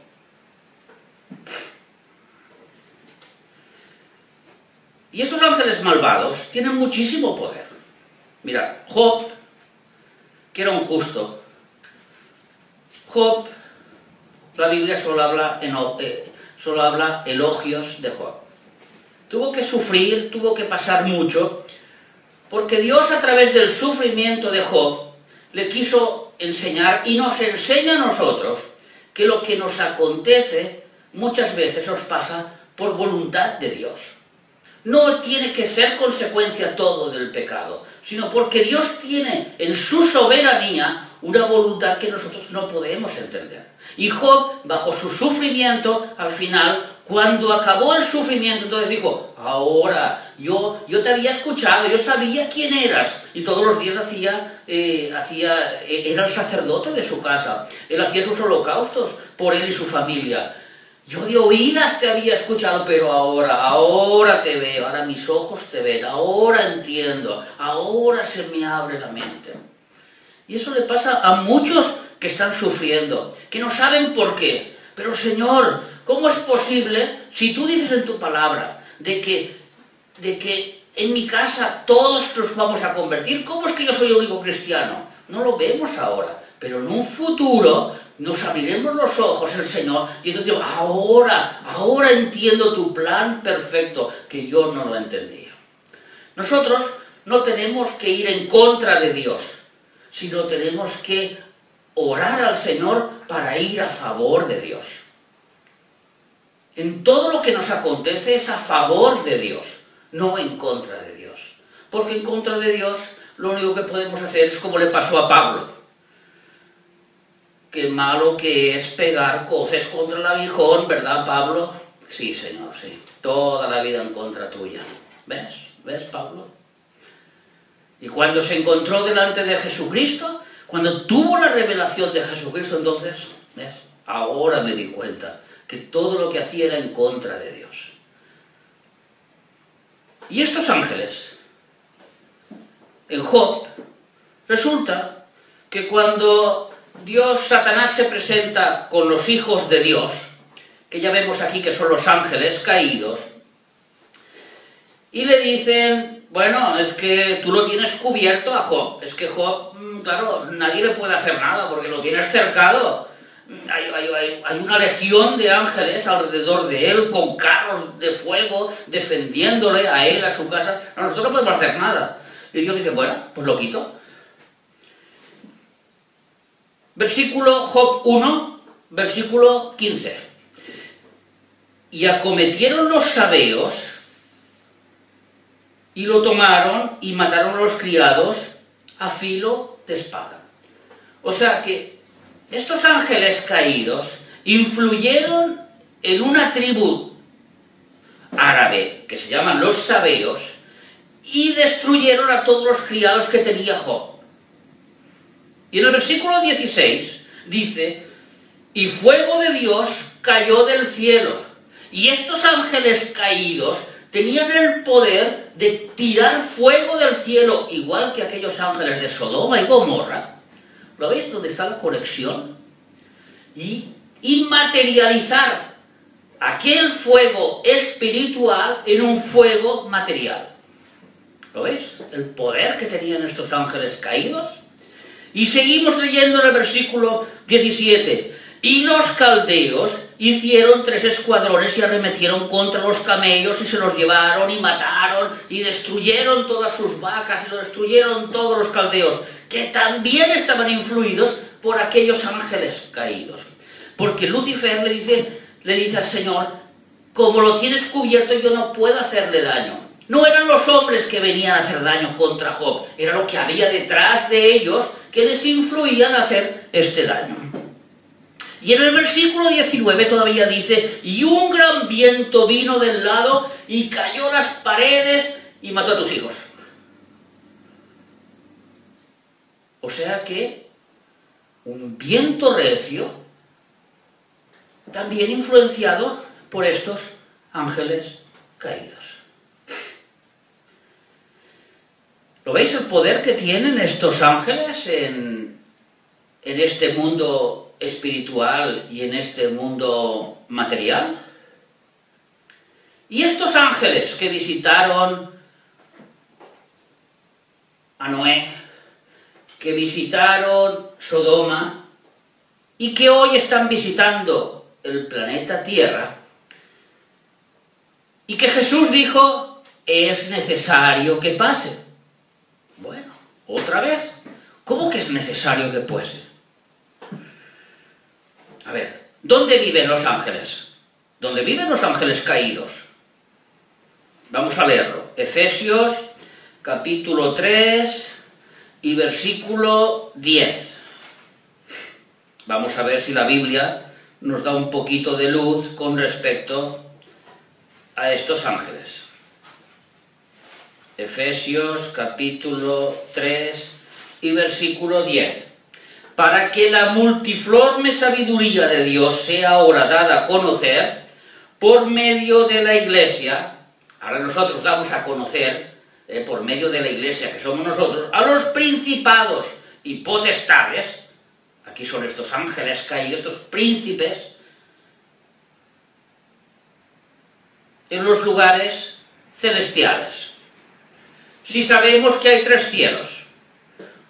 Y esos ángeles malvados tienen muchísimo poder. Mira, Job, que era un justo. Job, la Biblia solo habla elogios de Job. Tuvo que sufrir, tuvo que pasar mucho, porque Dios a través del sufrimiento de Job le quiso enseñar y nos enseña a nosotros que lo que nos acontece muchas veces nos pasa por voluntad de Dios. No tiene que ser consecuencia todo del pecado, sino porque Dios tiene en su soberanía una voluntad que nosotros no podemos entender. Y Job, bajo su sufrimiento, al final, cuando acabó el sufrimiento, entonces dijo, ahora, yo te había escuchado, yo sabía quién eras. Y todos los días era el sacerdote de su casa. Él hacía sus holocaustos por él y su familia. Yo de oídas te había escuchado, pero ahora te veo, ahora mis ojos te ven, ahora entiendo, ahora se me abre la mente. Y eso le pasa a muchos que están sufriendo, que no saben por qué. Pero Señor, ¿cómo es posible, si tú dices en tu palabra, de que en mi casa todos nos vamos a convertir? ¿Cómo es que yo soy el único cristiano? No lo vemos ahora, pero en un futuro nos abriremos los ojos el Señor y entonces digo, ahora entiendo tu plan perfecto, que yo no lo entendía. Nosotros no tenemos que ir en contra de Dios, sino tenemos que orar al Señor para ir a favor de Dios. En todo lo que nos acontece es a favor de Dios, no en contra de Dios. Porque en contra de Dios lo único que podemos hacer es como le pasó a Pablo. Qué malo que es pegar coces contra el aguijón, ¿verdad, Pablo? Sí, Señor, sí. Toda la vida en contra tuya. ¿Ves? ¿Ves, Pablo? Y cuando se encontró delante de Jesucristo, cuando tuvo la revelación de Jesucristo, entonces, ¿ves? Ahora me di cuenta que todo lo que hacía era en contra de Dios. Y estos ángeles, en Job, resulta que cuando Satanás se presenta con los hijos de Dios, que ya vemos aquí que son los ángeles caídos, y le dicen, bueno, es que tú lo tienes cubierto a Job, es que Job, claro, nadie le puede hacer nada porque lo tienes cercado. Hay una legión de ángeles alrededor de él, con carros de fuego, defendiéndole a él, a su casa. No, nosotros no podemos hacer nada. Y Dios dice, bueno, pues lo quito. Versículo Job 1, versículo 15. Y acometieron los sabeos, y lo tomaron, y mataron a los criados a filo de espada. O sea que estos ángeles caídos influyeron en una tribu árabe, que se llaman los sabeos, y destruyeron a todos los criados que tenía Job. Y en el versículo 16 dice, y fuego de Dios cayó del cielo, y estos ángeles caídos tenían el poder de tirar fuego del cielo, igual que aquellos ángeles de Sodoma y Gomorra. ¿Lo veis? ¿Dónde está la conexión? Y materializar aquel fuego espiritual en un fuego material. ¿Lo veis? El poder que tenían estos ángeles caídos. Y seguimos leyendo en el versículo 17. Y los caldeos hicieron 3 escuadrones y arremetieron contra los camellos y se los llevaron y mataron y destruyeron todas sus vacas y lo destruyeron todos los caldeos, que también estaban influidos por aquellos ángeles caídos. Porque Lucifer le dice al Señor, como lo tienes cubierto yo no puedo hacerle daño. No eran los hombres que venían a hacer daño contra Job, era lo que había detrás de ellos que les influían a hacer este daño. Y en el versículo 19 todavía dice, y un gran viento vino del lado y cayó las paredes y mató a tus hijos. O sea que un viento recio, también influenciado por estos ángeles caídos. ¿Lo veis el poder que tienen estos ángeles en este mundo espiritual y en este mundo material? Y estos ángeles que visitaron a Noé, que visitaron Sodoma y que hoy están visitando el planeta Tierra, y que Jesús dijo, es necesario que pase. Bueno, otra vez, ¿cómo que es necesario que pase? A ver, ¿dónde viven los ángeles? ¿Dónde viven los ángeles caídos? Vamos a leerlo. Efesios, capítulo 3 y versículo 10. Vamos a ver si la Biblia nos da un poquito de luz con respecto a estos ángeles. Efesios, capítulo 3 y versículo 10. Para que la multiforme sabiduría de Dios sea ahora dada a conocer por medio de la Iglesia. Ahora nosotros damos a conocer, por medio de la Iglesia que somos nosotros, a los principados y potestades. Aquí son estos ángeles caídos, estos príncipes, en los lugares celestiales. Si sabemos que hay 3 cielos,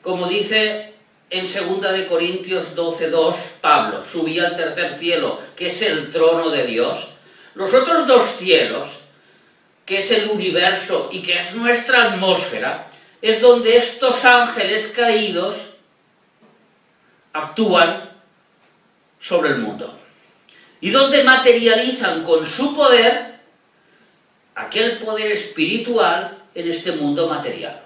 como dice en 2 Corintios 12:2 Pablo, subí al 3er cielo, que es el trono de Dios. Los otros 2 cielos, que es el universo y que es nuestra atmósfera, es donde estos ángeles caídos actúan sobre el mundo. Y donde materializan con su poder aquel poder espiritual en este mundo material.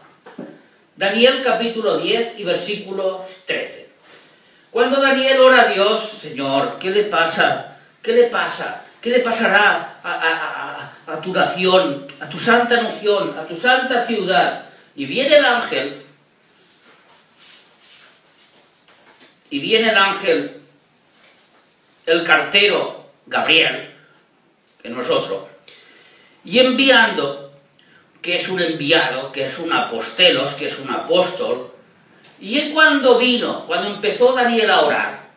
Daniel capítulo 10 y versículo 13. Cuando Daniel ora a Dios, Señor, ¿qué le pasa? ¿Qué le pasa? ¿Qué le pasará a tu nación, a tu santa nación, a tu santa ciudad? Y viene el ángel, el cartero Gabriel, que no es otro, y enviando, que es un enviado, que es un apostelos, que es un apóstol, y cuando empezó Daniel a orar,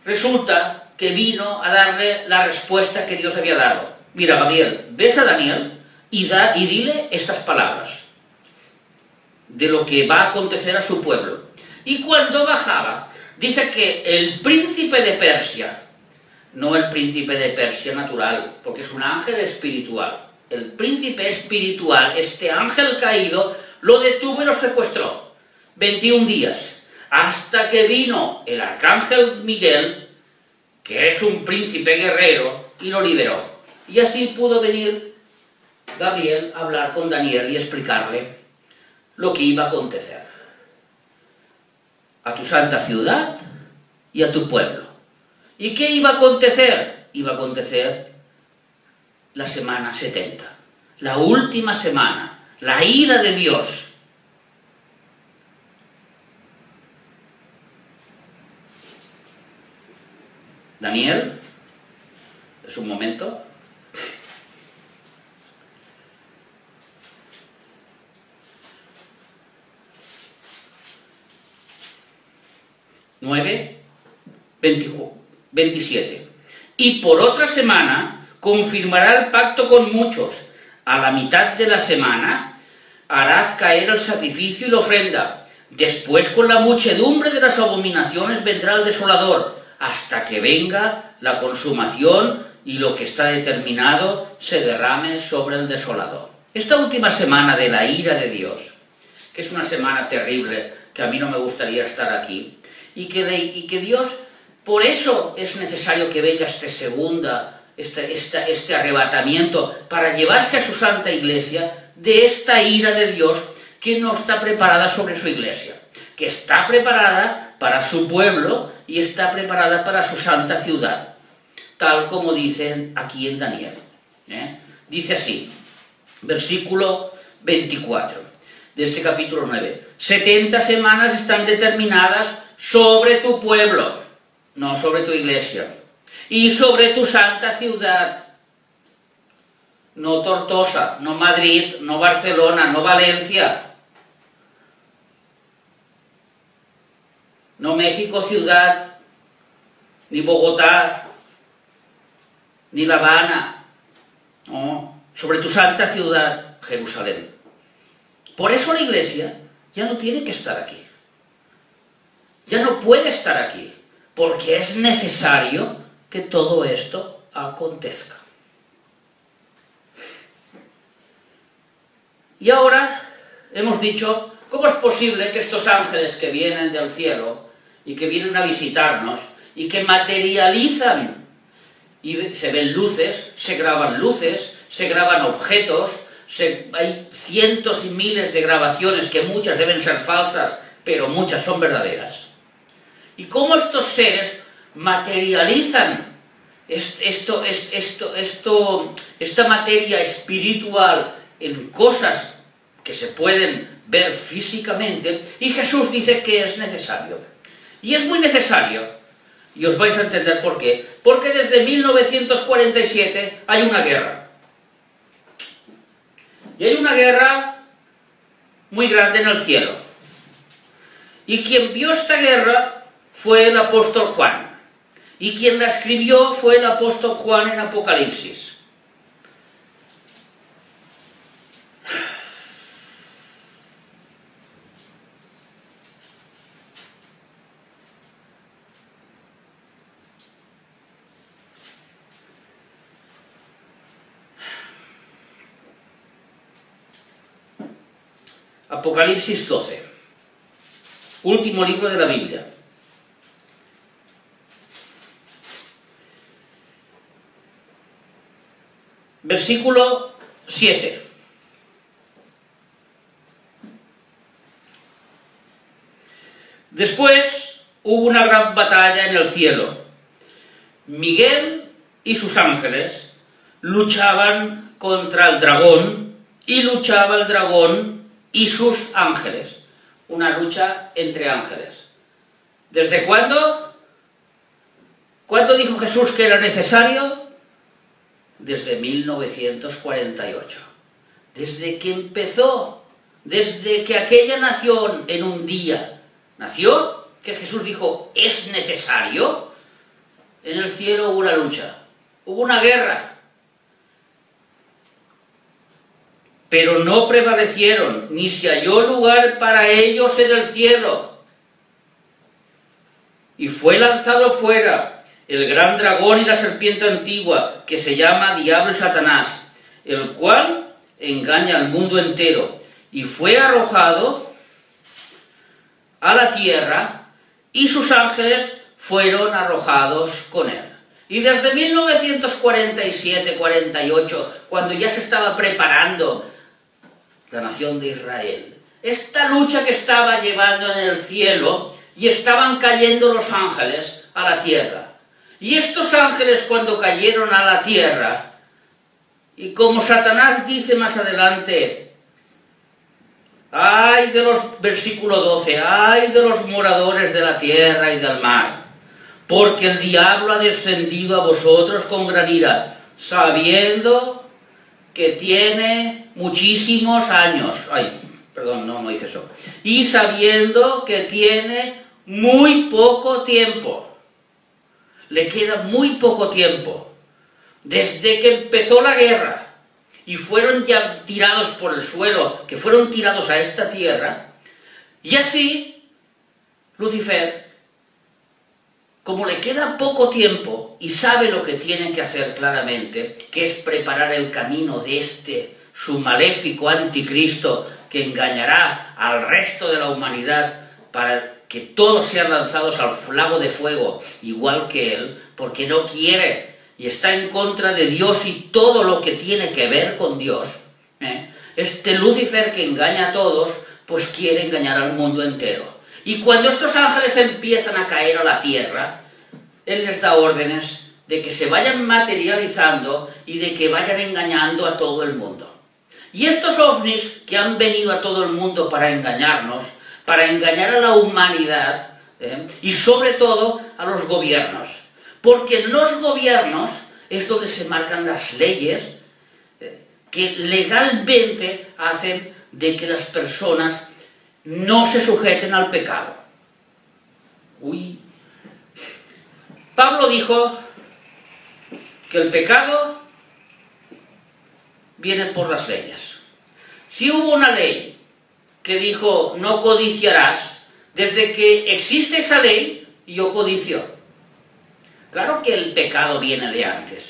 resulta que vino a darle la respuesta que Dios había dado. Mira, Gabriel, ves a Daniel y dile estas palabras de lo que va a acontecer a su pueblo. Y cuando bajaba, dice que el príncipe de Persia, no el príncipe de Persia natural, porque es un ángel espiritual, el príncipe espiritual, este ángel caído, lo detuvo y lo secuestró 21 días, hasta que vino el arcángel Miguel, que es un príncipe guerrero, y lo liberó. Y así pudo venir Gabriel a hablar con Daniel y explicarle lo que iba a acontecer a tu santa ciudad y a tu pueblo. ¿Y qué iba a acontecer? Iba a acontecer la semana 70, la última semana, la ira de Dios. Daniel, es un momento. (9, 27). Y por otra semana confirmará el pacto con muchos. A la mitad de la semana harás caer el sacrificio y la ofrenda. Después, con la muchedumbre de las abominaciones, vendrá el desolador, hasta que venga la consumación y lo que está determinado se derrame sobre el desolador. Esta última semana de la ira de Dios, que es una semana terrible, que a mí no me gustaría estar aquí, y que Dios, por eso es necesario que venga este arrebatamiento, para llevarse a su santa iglesia de esta ira de Dios que no está preparada sobre su iglesia, que está preparada para su pueblo y está preparada para su santa ciudad, tal como dicen aquí en Daniel. Dice así, versículo 24 de este capítulo 9. 70 semanas están determinadas sobre tu pueblo, no sobre tu iglesia, y sobre tu santa ciudad, no Tortosa, no Madrid, no Barcelona, no Valencia, no México ciudad, ni Bogotá, ni La Habana, no, sobre tu santa ciudad, Jerusalén. Por eso la iglesia ya no tiene que estar aquí, ya no puede estar aquí, porque es necesario que todo esto acontezca. Y ahora hemos dicho, ¿cómo es posible que estos ángeles que vienen del cielo y que vienen a visitarnos y que materializan, y se ven luces, se graban objetos, hay cientos y miles de grabaciones que muchas deben ser falsas, pero muchas son verdaderas? ¿Y cómo estos seres materializan esta materia espiritual en cosas que se pueden ver físicamente? Y Jesús dice que es necesario. Y es muy necesario. Y os vais a entender por qué. Porque desde 1947 hay una guerra. Y hay una guerra muy grande en el cielo. Y quien vio esta guerra fue el apóstol Juan. Y quien la escribió fue el apóstol Juan en Apocalipsis. Apocalipsis 12, último libro de la Biblia. Versículo 7. Después hubo una gran batalla en el cielo. Miguel y sus ángeles luchaban contra el dragón y luchaba el dragón y sus ángeles. Una lucha entre ángeles. ¿Desde cuándo? ¿Cuándo dijo Jesús que era necesario? Desde 1948. Desde que empezó, desde que aquella nación en un día nació, que Jesús dijo, es necesario, en el cielo hubo una lucha, hubo una guerra. Pero no prevalecieron, ni se halló lugar para ellos en el cielo. Y fue lanzado fuera el gran dragón y la serpiente antigua, que se llama Diablo y Satanás, el cual engaña al mundo entero, y fue arrojado a la tierra, y sus ángeles fueron arrojados con él. Y desde 1947-48, cuando ya se estaba preparando la nación de Israel, esta lucha que estaba llevando en el cielo, y estaban cayendo los ángeles a la tierra. Y estos ángeles, cuando cayeron a la tierra, y como Satanás dice más adelante, ay de los, versículo 12, ay de los moradores de la tierra y del mar, porque el diablo ha descendido a vosotros con gran ira, sabiendo que tiene muchísimos años, no dice eso, y sabiendo que tiene muy poco tiempo. Le queda muy poco tiempo, desde que empezó la guerra, y fueron ya tirados por el suelo, que fueron tirados a esta tierra, y así, Lucifer, como le queda poco tiempo, y sabe lo que tiene que hacer claramente, que es preparar el camino de su maléfico anticristo, que engañará al resto de la humanidad, para que todos sean lanzados al lago de fuego, igual que él, porque no quiere y está en contra de Dios y todo lo que tiene que ver con Dios. Este Lucifer que engaña a todos, pues quiere engañar al mundo entero. Y cuando estos ángeles empiezan a caer a la tierra, él les da órdenes de que se vayan materializando y de que vayan engañando a todo el mundo. Y estos ovnis que han venido a todo el mundo para engañarnos, para engañar a la humanidad, y sobre todo a los gobiernos. Porque en los gobiernos es donde se marcan las leyes que legalmente hacen de que las personas no se sujeten al pecado. Pablo dijo que el pecado viene por las leyes. Si hubo una ley que dijo no codiciarás, desde que existe esa ley, yo codicio. Claro que el pecado viene de antes,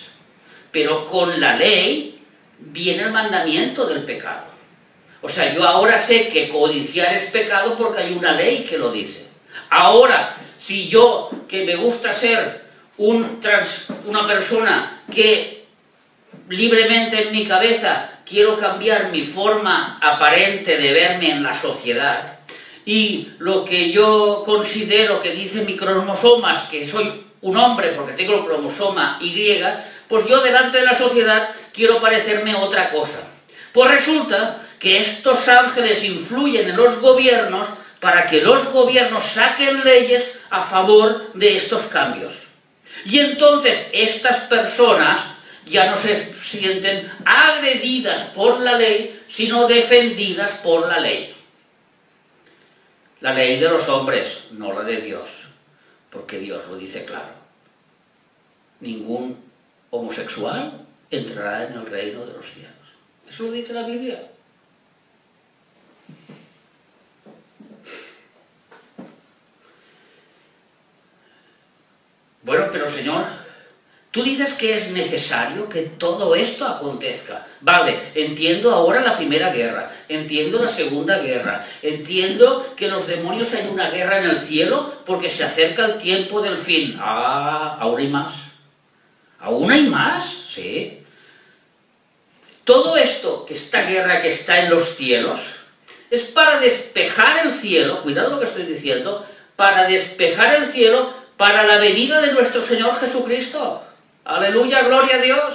pero con la ley viene el mandamiento del pecado. O sea, yo ahora sé que codiciar es pecado porque hay una ley que lo dice. Ahora, si yo, que me gusta ser una persona que libremente en mi cabeza quiero cambiar mi forma aparente de verme en la sociedad, y lo que yo considero que dice mi cromosomas, que soy un hombre porque tengo el cromosoma Y, pues yo delante de la sociedad quiero parecerme otra cosa. Pues resulta que estos ángeles influyen en los gobiernos para que los gobiernos saquen leyes a favor de estos cambios. Y entonces estas personas ya no se sienten agredidas por la ley, sino defendidas por la ley. La ley de los hombres, no la de Dios, porque Dios lo dice claro. Ningún homosexual entrará en el reino de los cielos. Eso lo dice la Biblia. Bueno, pero Señor, tú dices que es necesario que todo esto acontezca. Vale, entiendo ahora la Primera Guerra, entiendo la Segunda Guerra, entiendo que los demonios hay una guerra en el cielo porque se acerca el tiempo del fin. Ahora hay más. ¿Aún hay más? Sí. Todo esto, que esta guerra que está en los cielos, es para despejar el cielo, cuidado lo que estoy diciendo, para despejar el cielo para la venida de nuestro Señor Jesucristo. Aleluya, gloria a Dios.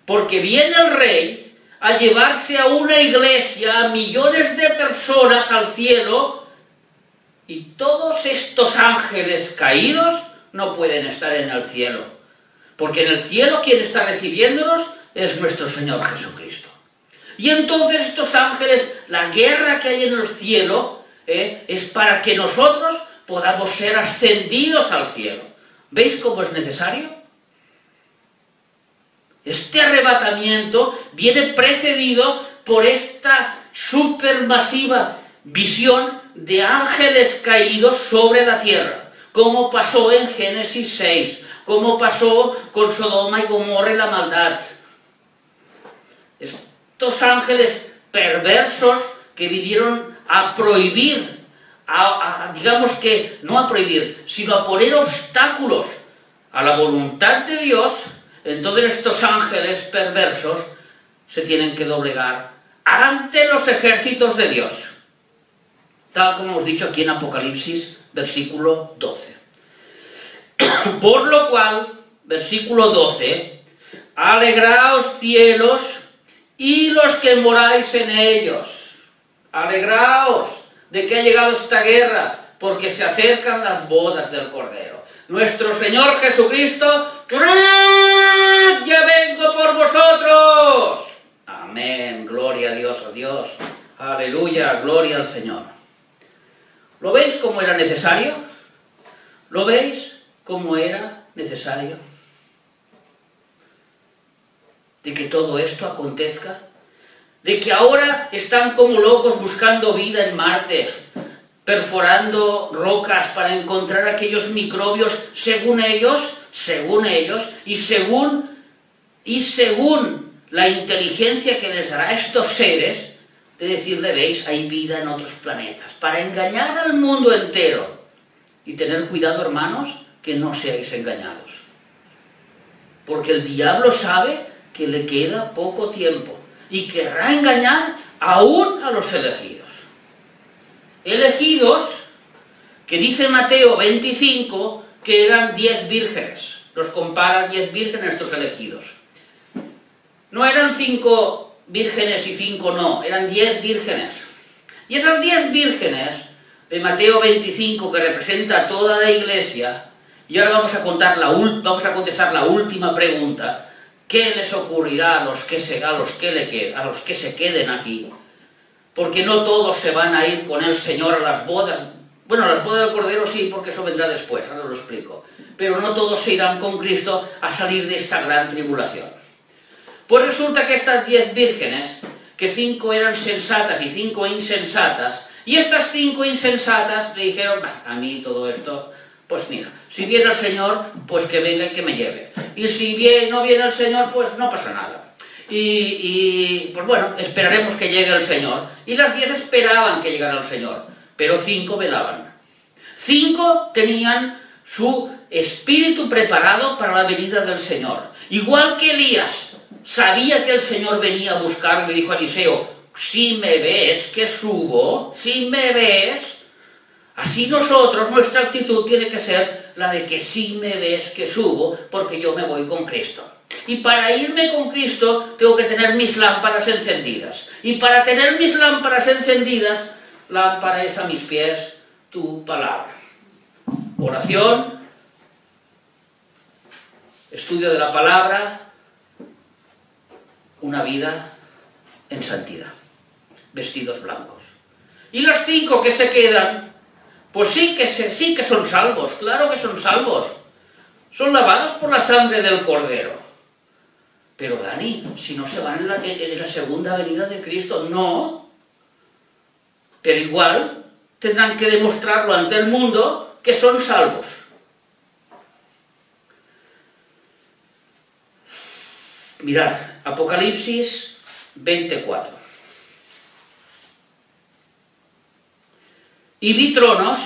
Porque viene el Rey a llevarse a una iglesia, a millones de personas al cielo, y todos estos ángeles caídos no pueden estar en el cielo. Porque en el cielo quien está recibiéndonos es nuestro Señor Jesucristo. Y entonces estos ángeles, la guerra que hay en el cielo, es para que nosotros podamos ser ascendidos al cielo. ¿Veis cómo es necesario? Este arrebatamiento viene precedido por esta supermasiva visión de ángeles caídos sobre la tierra, como pasó en Génesis 6, como pasó con Sodoma y Gomorra y la maldad. Estos ángeles perversos que vinieron a prohibir, digamos que no a prohibir, sino a poner obstáculos a la voluntad de Dios, entonces estos ángeles perversos se tienen que doblegar ante los ejércitos de Dios, tal como hemos dicho aquí en Apocalipsis, versículo 12. Por lo cual, versículo 12, alegraos cielos y los que moráis en ellos. Alegraos de que ha llegado esta guerra, porque se acercan las bodas del Cordero. Nuestro Señor Jesucristo, ¡creed! ¡Ya vengo por vosotros! Amén, gloria a Dios, oh Dios. Aleluya, gloria al Señor. ¿Lo veis cómo era necesario? ¿Lo veis cómo era necesario? De que todo esto acontezca, de que ahora están como locos buscando vida en Marte, perforando rocas para encontrar aquellos microbios según ellos, y según la inteligencia que les dará a estos seres, de decirle, veis, hay vida en otros planetas, para engañar al mundo entero. Y tener cuidado, hermanos, que no seáis engañados. Porque el diablo sabe que le queda poco tiempo y querrá engañar aún a los elegidos. Elegidos, que dice Mateo 25, que eran 10 vírgenes. Los compara 10 vírgenes estos elegidos. No eran 5 vírgenes y 5 no, eran 10 vírgenes. Y esas 10 vírgenes de Mateo 25, que representa a toda la iglesia, y ahora vamos a contestar la última pregunta. ¿Qué les ocurrirá a los que se queden aquí? Porque no todos se van a ir con el Señor a las bodas. Bueno, a las bodas del Cordero sí, porque eso vendrá después, ahora lo explico. Pero no todos se irán con Cristo a salir de esta gran tribulación. Pues resulta que estas 10 vírgenes, que 5 eran sensatas y 5 insensatas, y estas 5 insensatas le dijeron, a mí todo esto, pues mira, si viene el Señor, pues que venga y que me lleve. Y si no viene el Señor, pues no pasa nada. Y pues bueno, esperaremos que llegue el Señor. Y las 10 esperaban que llegara el Señor, pero 5 velaban. 5 tenían su espíritu preparado para la venida del Señor. Igual que Elías sabía que el Señor venía a buscarlo, le dijo a Eliseo, si me ves que subo, si me ves. Así nosotros, nuestra actitud tiene que ser la de que si me ves que subo, porque yo me voy con Cristo. Y para irme con Cristo tengo que tener mis lámparas encendidas. Y para tener mis lámparas encendidas, lámpara es a mis pies tu palabra. Oración, estudio de la palabra, una vida en santidad, vestidos blancos. Y los 5 que se quedan, pues sí que son salvos, claro que son salvos. Son lavados por la sangre del Cordero. Pero Dani, si no se van en la segunda venida de Cristo, no. Pero igual tendrán que demostrarlo ante el mundo que son salvos. Mirad, Apocalipsis 24. Y vi tronos,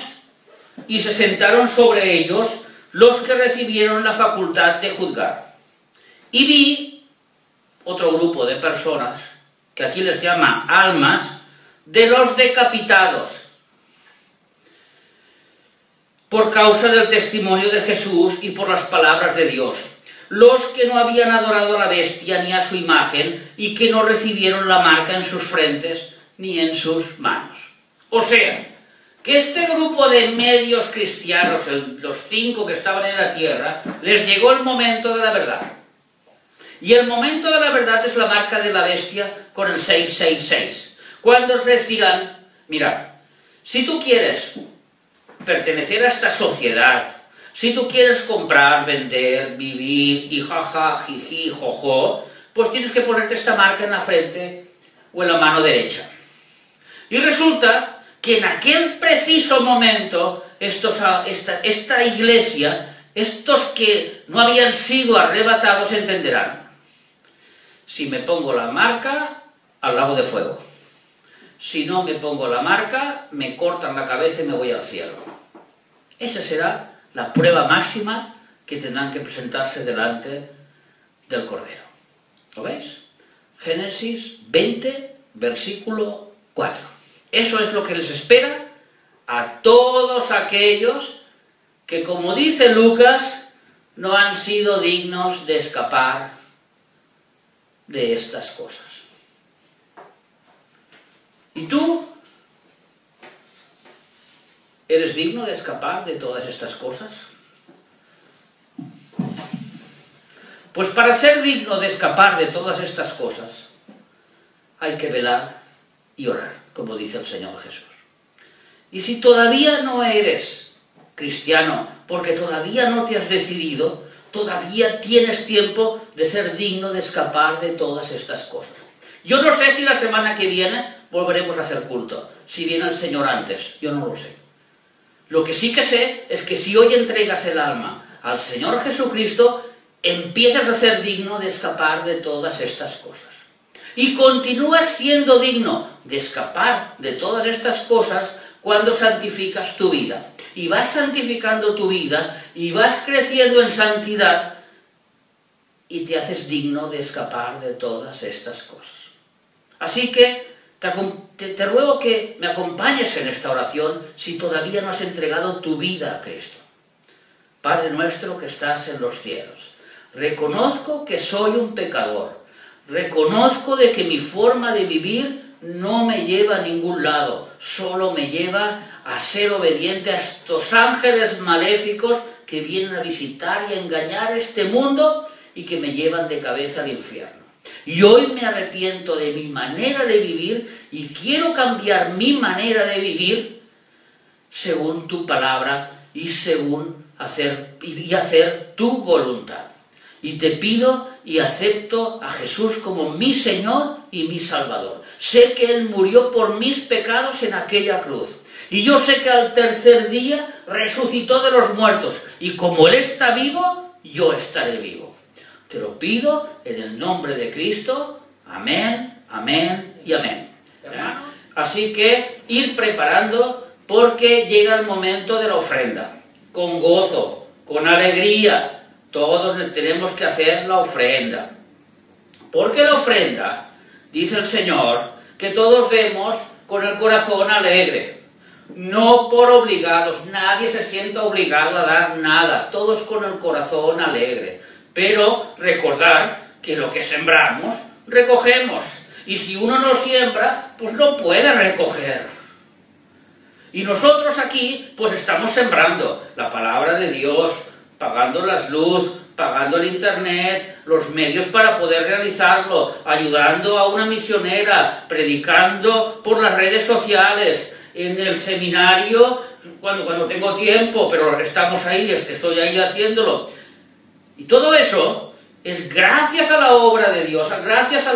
y se sentaron sobre ellos los que recibieron la facultad de juzgar. Y vi otro grupo de personas, que aquí les llama almas, de los decapitados. por causa del testimonio de Jesús y por las palabras de Dios, los que no habían adorado a la bestia ni a su imagen y que no recibieron la marca en sus frentes ni en sus manos. O sea, que este grupo de medios cristianos, los 5 que estaban en la tierra, les llegó el momento de la verdad. Y el momento de la verdad es la marca de la bestia con el 666. Cuando les dirán, mira, si tú quieres pertenecer a esta sociedad, si tú quieres comprar, vender, vivir, y jaja, jiji, jojo, pues tienes que ponerte esta marca en la frente o en la mano derecha. Y resulta que en aquel preciso momento, esta iglesia, estos que no habían sido arrebatados entenderán. Si me pongo la marca, al lago de fuego. Si no me pongo la marca, me cortan la cabeza y me voy al cielo. Esa será la prueba máxima que tendrán que presentarse delante del Cordero. ¿Lo veis? Génesis 20, versículo 4. Eso es lo que les espera a todos aquellos que, como dice Lucas, no han sido dignos de escapar de estas cosas. ¿Y tú? ¿Eres digno de escapar de todas estas cosas? Pues para ser digno de escapar de todas estas cosas, hay que velar y orar, como dice el Señor Jesús. Y si todavía no eres cristiano, porque todavía no te has decidido, todavía tienes tiempo de ser digno de escapar de todas estas cosas. Yo no sé si la semana que viene volveremos a hacer culto, si viene el Señor antes, yo no lo sé. Lo que sí que sé es que si hoy entregas el alma al Señor Jesucristo, empiezas a ser digno de escapar de todas estas cosas. Y continúas siendo digno de escapar de todas estas cosas cuando santificas tu vida. Y vas santificando tu vida y vas creciendo en santidad y te haces digno de escapar de todas estas cosas. Así que te ruego que me acompañes en esta oración si todavía no has entregado tu vida a Cristo. Padre nuestro que estás en los cielos, reconozco que soy un pecador, reconozco de que mi forma de vivir no me lleva a ningún lado, solo me lleva a ser obediente a estos ángeles maléficos que vienen a visitar y a engañar este mundo y que me llevan de cabeza al infierno. Y hoy me arrepiento de mi manera de vivir y quiero cambiar mi manera de vivir según tu palabra y hacer tu voluntad. Y te pido y acepto a Jesús como mi Señor y mi Salvador. Sé que Él murió por mis pecados en aquella cruz. Y yo sé que al tercer día resucitó de los muertos. Y como Él está vivo, yo estaré vivo. Te lo pido en el nombre de Cristo. Amén, amén y amén. Así que ir preparando porque llega el momento de la ofrenda. Con gozo, con alegría. Todos tenemos que hacer la ofrenda. Porque la ofrenda, dice el Señor, que todos demos con el corazón alegre. No por obligados, nadie se sienta obligado a dar nada, todos con el corazón alegre. Pero recordar que lo que sembramos, recogemos. Y si uno no siembra, pues no puede recoger. Y nosotros aquí, pues estamos sembrando la palabra de Dios, pagando las luz, pagando el internet, los medios para poder realizarlo, ayudando a una misionera, predicando por las redes sociales, en el seminario, cuando tengo tiempo, pero estamos ahí, estoy ahí haciéndolo. Y todo eso es gracias a la obra de Dios, gracias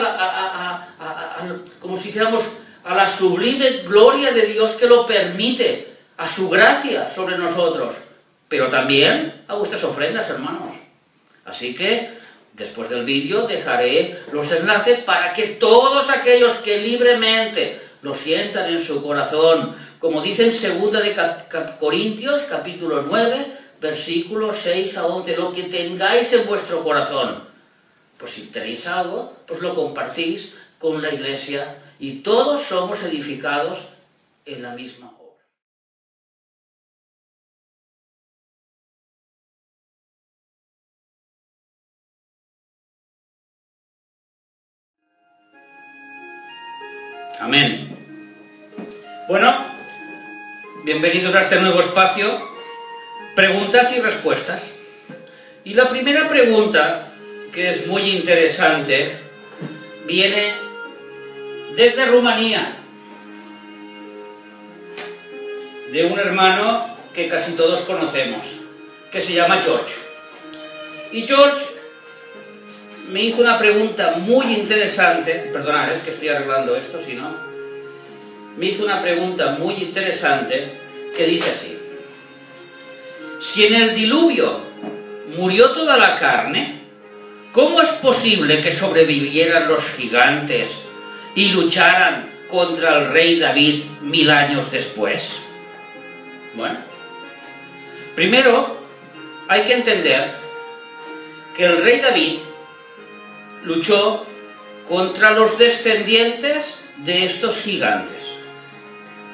como si dijéramos, a la sublime gloria de Dios que lo permite, a su gracia sobre nosotros, pero también a vuestras ofrendas, hermanos. Así que, después del vídeo, dejaré los enlaces para que todos aquellos que libremente lo sientan en su corazón, como dice en 2 de Corintios, capítulo 9, versículos 6 a 11, lo que tengáis en vuestro corazón. Pues si tenéis algo, pues lo compartís con la iglesia y todos somos edificados en la misma Amén. Bueno, bienvenidos a este nuevo espacio, preguntas y respuestas. Y la primera pregunta, que es muy interesante, viene desde Rumanía, de un hermano que casi todos conocemos, que se llama George. Y George me hizo una pregunta muy interesante, perdonad, es que estoy arreglando esto, si no. Me hizo una pregunta muy interesante que dice así: si en el diluvio murió toda la carne, ¿cómo es posible que sobrevivieran los gigantes y lucharan contra el rey David 1000 años después? Bueno, primero hay que entender que el rey David luchó contra los descendientes de estos gigantes.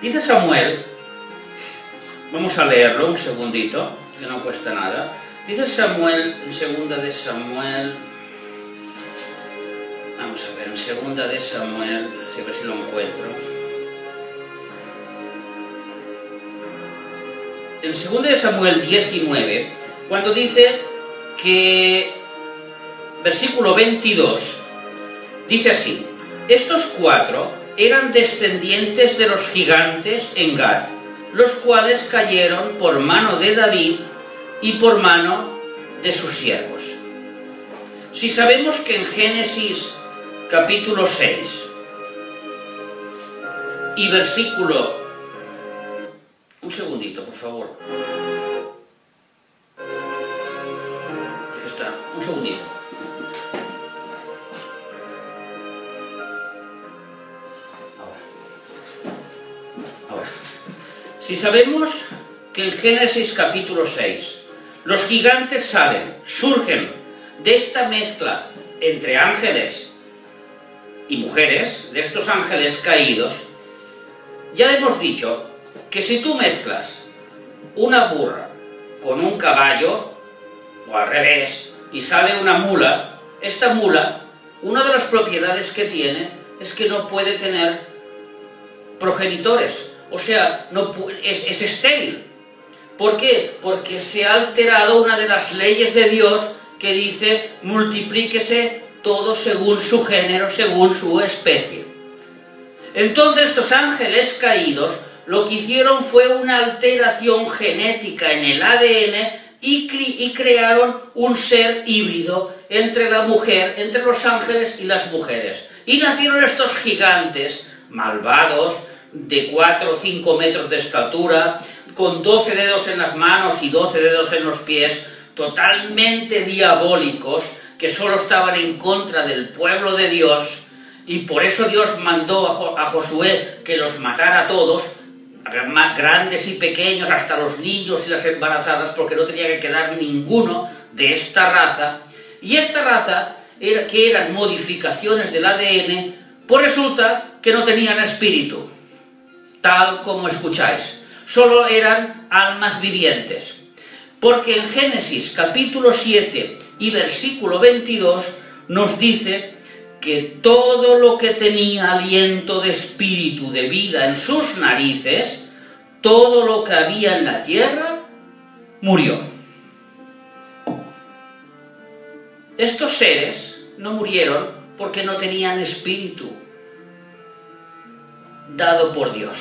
Dice Samuel, vamos a leerlo un segundito, que no cuesta nada. Dice Samuel, en segunda de Samuel, vamos a ver, en segunda de Samuel, a ver si lo encuentro. En segunda de Samuel 19, cuando dice que, versículo 22, dice así: estos 4 eran descendientes de los gigantes en Gad, los cuales cayeron por mano de David y por mano de sus siervos. Si sabemos que en Génesis capítulo 6 y versículo... Un segundito, por favor. Está, un segundito. Ahora. Si sabemos que en Génesis capítulo 6 los gigantes surgen de esta mezcla entre ángeles y mujeres, de estos ángeles caídos, ya hemos dicho que si tú mezclas una burra con un caballo, o al revés, y sale una mula, esta mula, una de las propiedades que tiene es que no puede tener progenitores, o sea, es estéril. ¿Por qué? Porque se ha alterado una de las leyes de Dios que dice: multiplíquese todo según su género, según su especie. Entonces estos ángeles caídos lo que hicieron fue una alteración genética en el ADN y crearon un ser híbrido entre la mujer, entre los ángeles y las mujeres. Y nacieron estos gigantes malvados, de 4 o 5 metros de estatura, con 12 dedos en las manos y 12 dedos en los pies, totalmente diabólicos, que solo estaban en contra del pueblo de Dios, y por eso Dios mandó a Josué que los matara a todos, grandes y pequeños, hasta los niños y las embarazadas, porque no tenía que quedar ninguno de esta raza. Y esta raza, que eran modificaciones del ADN, pues resulta que no tenían espíritu, tal como escucháis, solo eran almas vivientes. Porque en Génesis capítulo 7 y versículo 22 nos dice que todo lo que tenía aliento de espíritu, de vida en sus narices, todo lo que había en la tierra, murió. Estos seres no murieron porque no tenían espíritu dado por Dios.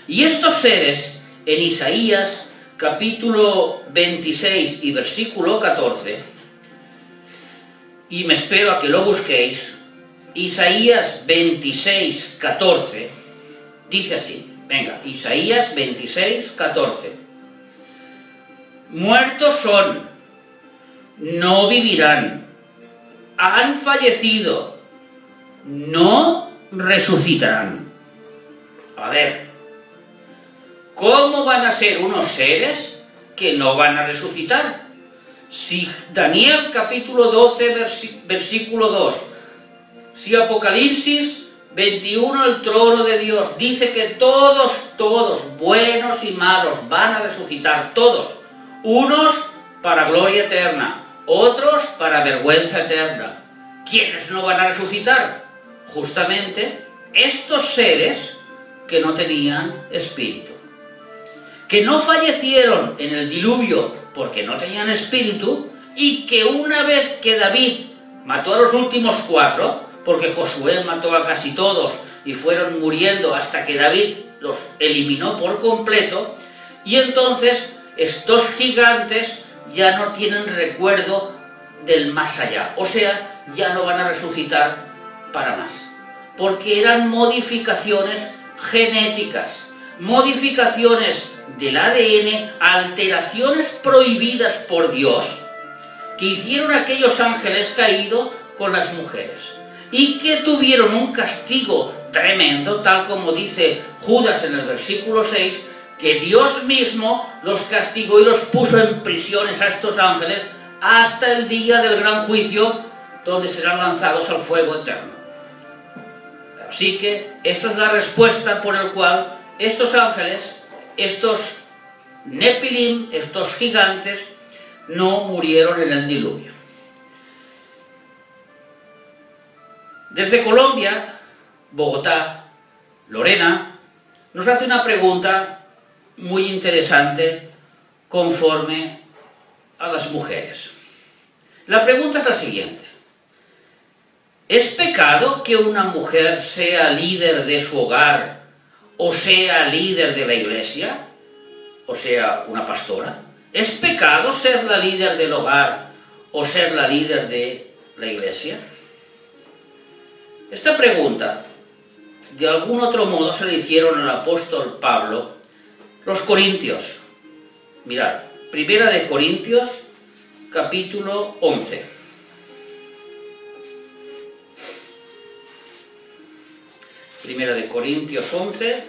Y estos seres, en Isaías capítulo 26 y versículo 14, y me espero a que lo busquéis, Isaías 26, 14, dice así, venga, Isaías 26, 14. Muertos son, no vivirán, han fallecido, no resucitarán. A ver, ¿cómo van a ser unos seres que no van a resucitar? Si Daniel capítulo 12, versículo 2, si Apocalipsis 21, el trono de Dios, dice que todos, buenos y malos, van a resucitar, todos, unos para gloria eterna, otros para vergüenza eterna. ¿Quiénes no van a resucitar? Justamente estos seres que no tenían espíritu, que no fallecieron en el diluvio porque no tenían espíritu, y que una vez que David mató a los últimos 4, porque Josué mató a casi todos y fueron muriendo hasta que David los eliminó por completo, y entonces estos gigantes ya no tienen recuerdo del más allá, o sea, ya no van a resucitar para más, porque eran modificaciones genéticas, modificaciones del ADN, alteraciones prohibidas por Dios, que hicieron aquellos ángeles caídos con las mujeres, y que tuvieron un castigo tremendo, tal como dice Judas en el versículo 6, que Dios mismo los castigó y los puso en prisiones a estos ángeles hasta el día del gran juicio, donde serán lanzados al fuego eterno. Así que esta es la respuesta por la cual estos ángeles, estos Nepilim, estos gigantes, no murieron en el diluvio. Desde Colombia, Bogotá, Lorena, nos hace una pregunta muy interesante conforme a las mujeres. La pregunta es la siguiente: ¿es pecado que una mujer sea líder de su hogar o sea líder de la iglesia? O sea, una pastora. ¿Es pecado ser la líder del hogar o ser la líder de la iglesia? Esta pregunta, de algún otro modo, se le hicieron al apóstol Pablo los corintios. Mirad, Primera de Corintios, capítulo 11. Primera de Corintios 11,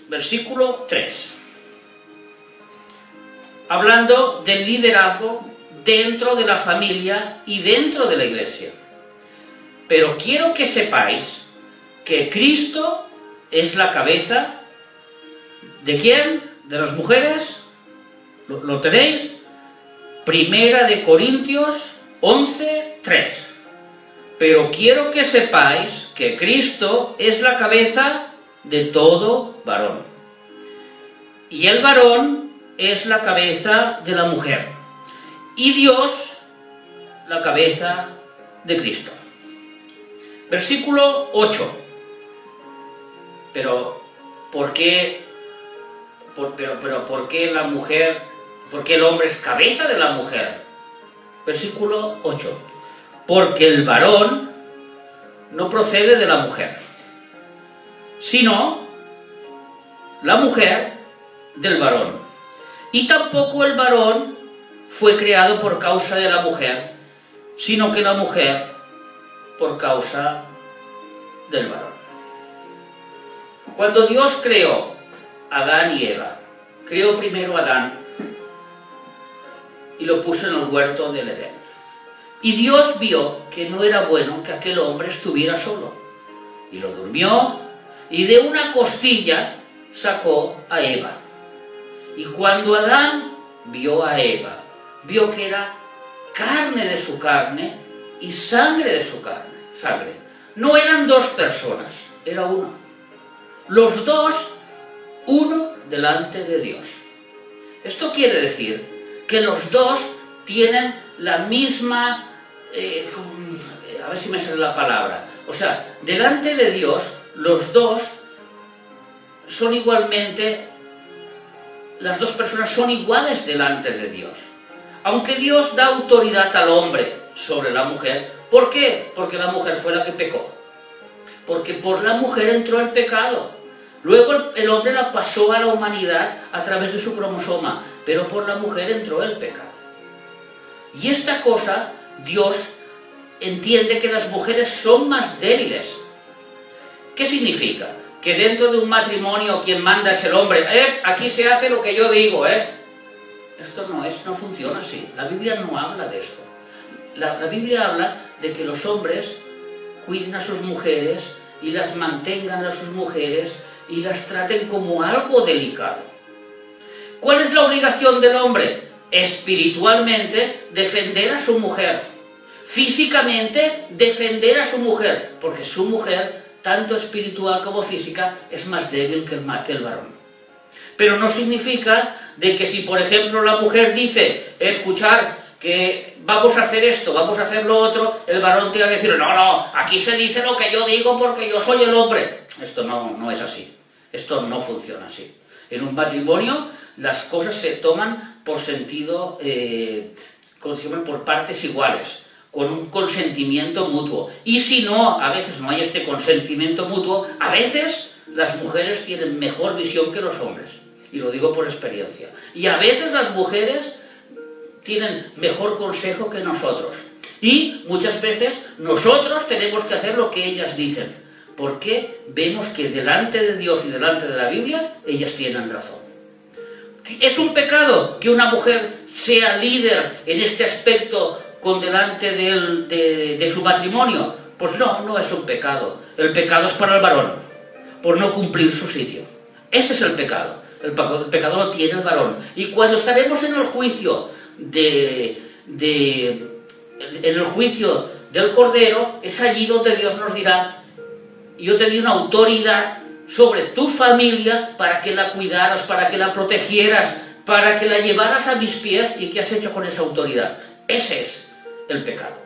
versículo 3. Hablando del liderazgo dentro de la familia y dentro de la iglesia. Pero quiero que sepáis que Cristo es la cabeza. ¿De quién? ¿De las mujeres? ¿Lo tenéis? Primera de Corintios 11, 3. Pero quiero que sepáis que Cristo es la cabeza de todo varón. Y el varón es la cabeza de la mujer. Y Dios, la cabeza de Cristo. Versículo 8. Pero, ¿por qué? ¿Por qué la mujer? ¿Por qué el hombre es cabeza de la mujer? Versículo 8. Porque el varón no procede de la mujer, sino la mujer del varón. Y tampoco el varón fue creado por causa de la mujer, sino que la mujer por causa del varón. Cuando Dios creó a Adán y Eva, creó primero a Adán y lo puso en el huerto del Edén. Y Dios vio que no era bueno que aquel hombre estuviera solo, y lo durmió, y de una costilla sacó a Eva. Y cuando Adán vio a Eva, vio que era carne de su carne y sangre de su sangre. No eran dos personas, era uno. Los dos, uno delante de Dios. Esto quiere decir que los dos tienen la misma, a ver si me sale la palabra, o sea, delante de Dios, los dos son igualmente, las dos personas son iguales delante de Dios. Aunque Dios da autoridad al hombre sobre la mujer, ¿por qué? Porque la mujer fue la que pecó. Porque por la mujer entró el pecado. Luego el hombre la pasó a la humanidad a través de su cromosoma, pero por la mujer entró el pecado. Y esta cosa, Dios entiende que las mujeres son más débiles. ¿Qué significa? Que dentro de un matrimonio quien manda es el hombre. Aquí se hace lo que yo digo, Esto no funciona así. La Biblia no habla de esto. La Biblia habla de que los hombres cuiden a sus mujeres y las mantengan a sus mujeres y las traten como algo delicado. ¿Cuál es la obligación del hombre? Espiritualmente defender a su mujer. físicamente defender a su mujer, porque su mujer, tanto espiritual como física, es más débil que el varón. Pero no significa de que si, por ejemplo, la mujer dice, escuchar, que vamos a hacer esto, vamos a hacer lo otro, el varón tenga que decir, no, aquí se dice lo que yo digo porque yo soy el hombre. Esto no es así, esto no funciona así. En un matrimonio las cosas se toman por sentido, por partes iguales, con un consentimiento mutuo. Y si no, a veces no hay este consentimiento mutuo, a veces las mujeres tienen mejor visión que los hombres. Y lo digo por experiencia. Y a veces las mujeres tienen mejor consejo que nosotros. Y muchas veces nosotros tenemos que hacer lo que ellas dicen. Porque vemos que delante de Dios y delante de la Biblia, ellas tienen razón. ¿Es un pecado que una mujer sea líder en este aspecto con delante de su matrimonio? Pues no es un pecado. El pecado es para el varón, por no cumplir su sitio. Ese es el pecado. El pecado lo tiene el varón. Y cuando estaremos en el juicio en el juicio del Cordero, es allí donde Dios nos dirá, yo te di una autoridad sobre tu familia para que la cuidaras, para que la protegieras, para que la llevaras a mis pies. ¿Y qué has hecho con esa autoridad? Ese es el pecado.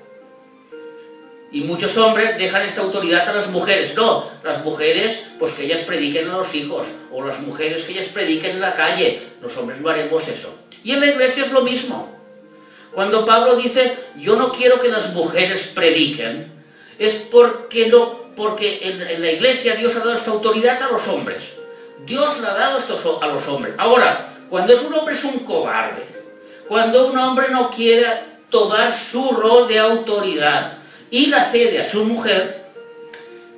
Y muchos hombres dejan esta autoridad a las mujeres. No, las mujeres, pues que ellas prediquen a los hijos, o las mujeres que ellas prediquen en la calle. Los hombres no haremos eso. Y en la iglesia es lo mismo. Cuando Pablo dice, yo no quiero que las mujeres prediquen, es porque en la iglesia Dios ha dado esta autoridad a los hombres. Dios la ha dado esto a los hombres. Ahora, cuando un hombre es un cobarde, cuando un hombre no quiere tomar su rol de autoridad y la cede a su mujer,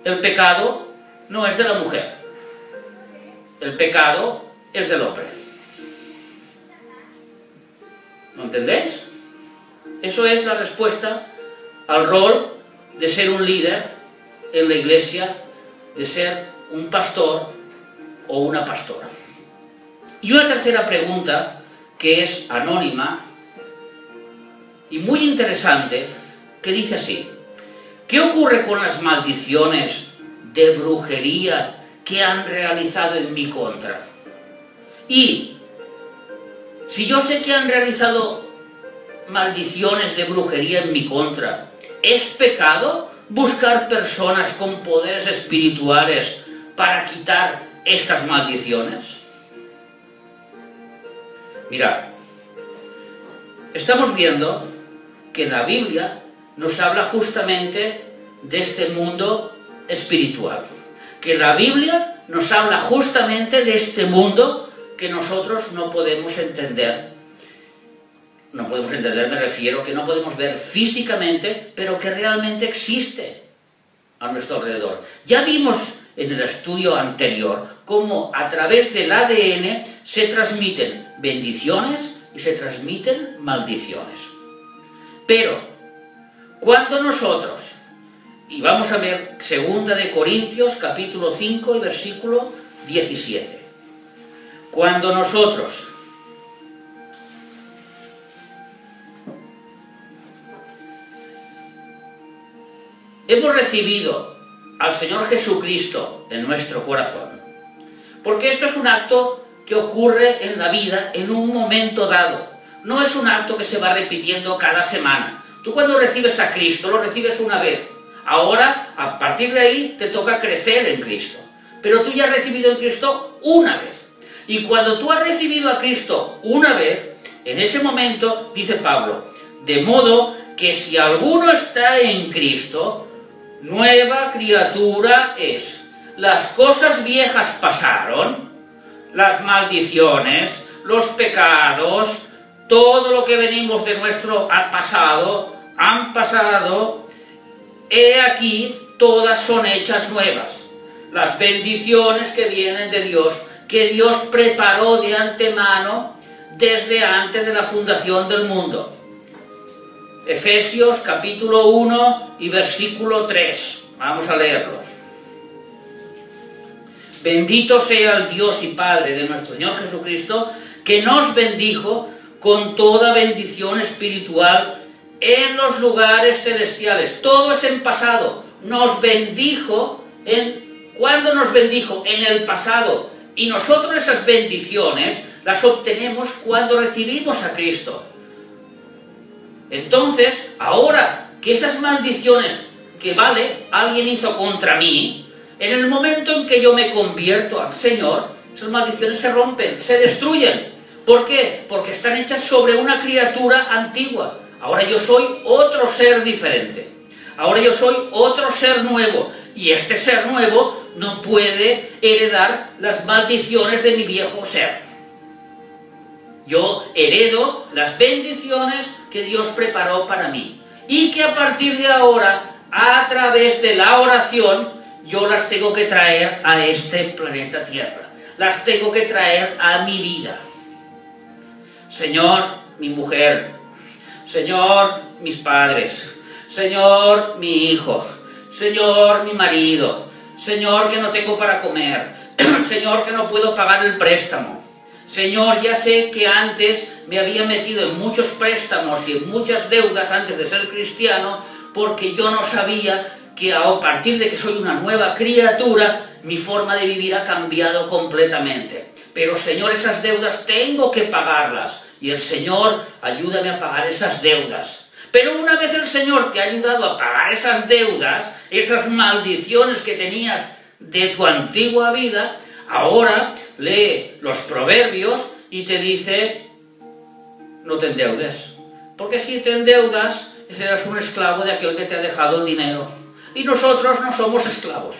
el pecado no es de la mujer. El pecado es del hombre. ¿No entendéis? Eso es la respuesta al rol de ser un líder en la iglesia, de ser un pastor o una pastora. Y una tercera pregunta, que es anónima y muy interesante, que dice así: ¿qué ocurre con las maldiciones de brujería que han realizado en mi contra? Y si yo sé que han realizado maldiciones de brujería en mi contra, ¿es pecado buscar personas con poderes espirituales para quitar estas maldiciones? Mirad, estamos viendo que la Biblia nos habla justamente de este mundo espiritual. Que la Biblia nos habla justamente de este mundo que nosotros no podemos entender. No podemos entender, me refiero, que no podemos ver físicamente, pero que realmente existe a nuestro alrededor. Ya vimos en el estudio anterior cómo a través del ADN se transmiten bendiciones y se transmiten maldiciones. Pero cuando nosotros, y vamos a ver 2 de Corintios capítulo 5 y versículo 17, cuando nosotros hemos recibido al Señor Jesucristo en nuestro corazón, porque esto es un acto que ocurre en la vida en un momento dado, no es un acto que se va repitiendo cada semana. Tú cuando recibes a Cristo lo recibes una vez, ahora a partir de ahí te toca crecer en Cristo, pero tú ya has recibido en Cristo una vez, y cuando tú has recibido a Cristo una vez, en ese momento, dice Pablo, de modo que si alguno está en Cristo, nueva criatura es. Las cosas viejas pasaron, las maldiciones, los pecados, todo lo que venimos de nuestro pasado, han pasado, he aquí, todas son hechas nuevas. Las bendiciones que vienen de Dios, que Dios preparó de antemano desde antes de la fundación del mundo. Efesios capítulo 1 y versículo 3. Vamos a leerlo. Bendito sea el Dios y Padre de nuestro Señor Jesucristo, que nos bendijo con toda bendición espiritual en los lugares celestiales. Todo es en pasado. Nos bendijo ¿cuándo nos bendijo? En el pasado. Y nosotros esas bendiciones las obtenemos cuando recibimos a Cristo. Entonces, ahora que esas maldiciones que alguien hizo contra mí, en el momento en que yo me convierto al Señor, esas maldiciones se rompen, se destruyen. ¿Por qué? Porque están hechas sobre una criatura antigua. Ahora yo soy otro ser diferente. Ahora yo soy otro ser nuevo. Y este ser nuevo no puede heredar las maldiciones de mi viejo ser. Yo heredo las bendiciones que Dios preparó para mí. Y que a partir de ahora, a través de la oración, yo las tengo que traer a este planeta Tierra. Las tengo que traer a mi vida. Señor, mi mujer. Señor, mis padres. Señor, mi hijo. Señor, mi marido. Señor, que no tengo para comer. Señor, que no puedo pagar el préstamo. Señor, ya sé que antes me había metido en muchos préstamos y en muchas deudas antes de ser cristiano, porque yo no sabía que a partir de que soy una nueva criatura, mi forma de vivir ha cambiado completamente. Pero Señor, esas deudas tengo que pagarlas. Y el Señor, ayúdame a pagar esas deudas. Pero una vez el Señor te ha ayudado a pagar esas deudas, esas maldiciones que tenías de tu antigua vida, ahora lee los Proverbios y te dice, no te endeudes. Porque si te endeudas, serás un esclavo de aquel que te ha dejado el dinero. Y nosotros no somos esclavos.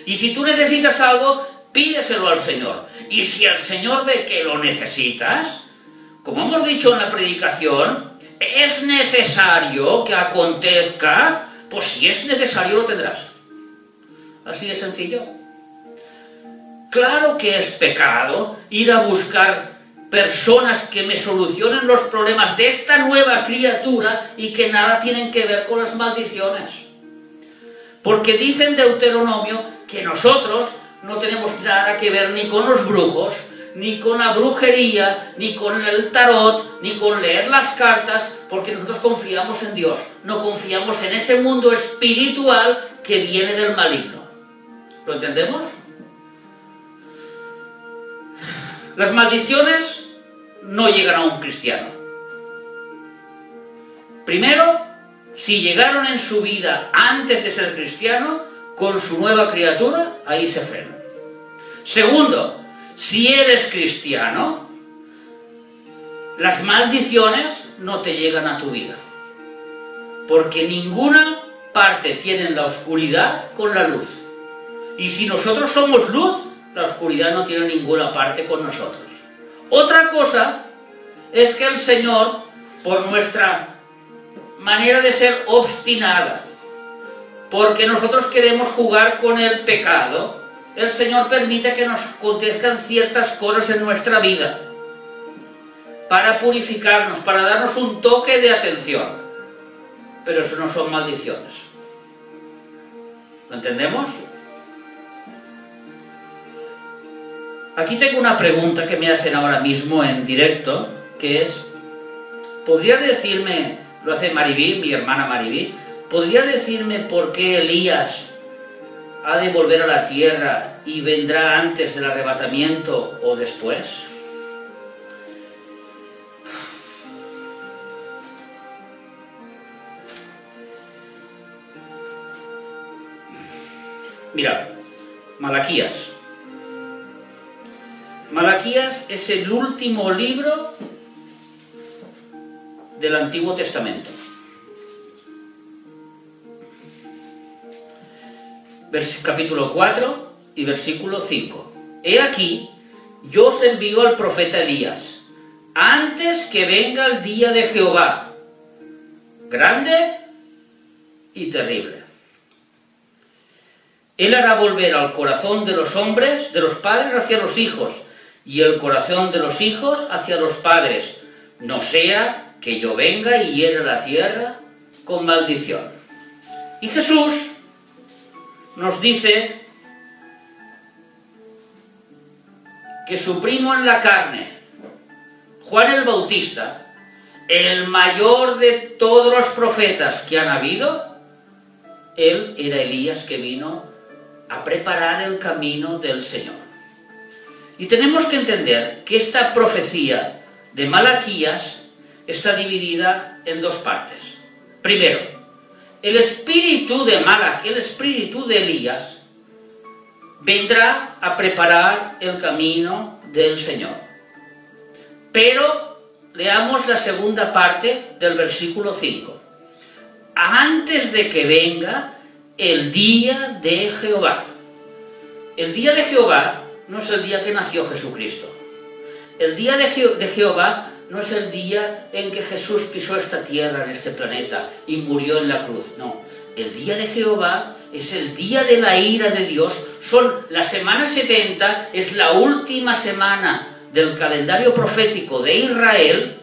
Y si tú necesitas algo, pídeselo al Señor. Y si el Señor ve que lo necesitas, como hemos dicho en la predicación, es necesario que acontezca, pues si es necesario lo tendrás. Así de sencillo. Claro que es pecado ir a buscar personas que me solucionen los problemas de esta nueva criatura y que nada tienen que ver con las maldiciones. Porque dice en Deuteronomio que nosotros no tenemos nada que ver ni con los brujos, ni con la brujería, ni con el tarot, ni con leer las cartas, porque nosotros confiamos en Dios, no confiamos en ese mundo espiritual que viene del maligno. ¿Lo entendemos? Las maldiciones no llegan a un cristiano. Primero, si llegaron en su vida antes de ser cristiano, con su nueva criatura, ahí se frenan. Segundo, si eres cristiano, las maldiciones no te llegan a tu vida. Porque ninguna parte tiene la oscuridad con la luz. Y si nosotros somos luz, la oscuridad no tiene ninguna parte con nosotros. Otra cosa es que el Señor, por nuestra manera de ser obstinada, porque nosotros queremos jugar con el pecado, el Señor permite que nos acontezcan ciertas cosas en nuestra vida para purificarnos, para darnos un toque de atención. Pero eso no son maldiciones. ¿Lo entendemos? Aquí tengo una pregunta que me hacen ahora mismo en directo, que es, ¿podría decirme, lo hace Maribí, mi hermana Maribí, ¿podría decirme por qué Elías ha de volver a la tierra y vendrá antes del arrebatamiento o después? Mira, Malaquías. Malaquías es el último libro del Antiguo Testamento. Capítulo 4 y versículo 5. He aquí, yo os envío al profeta Elías, antes que venga el día de Jehová, grande y terrible. Él hará volver al corazón de los hombres, de los padres hacia los hijos, y el corazón de los hijos hacia los padres, no sea que yo venga y hiera la tierra con maldición. Y Jesús nos dice que su primo en la carne, Juan el Bautista, el mayor de todos los profetas que han habido, él era Elías que vino a preparar el camino del Señor. Y tenemos que entender que esta profecía de Malaquías está dividida en dos partes. Primero, el espíritu de Elías vendrá a preparar el camino del Señor. Pero leamos la segunda parte del versículo 5. Antes de que venga el día de Jehová. El día de Jehová no es el día que nació Jesucristo. El día de Jehová no es el día en que Jesús pisó esta tierra, en este planeta, y murió en la cruz. No, el día de Jehová es el día de la ira de Dios. La semana 70 es la última semana del calendario profético de Israel,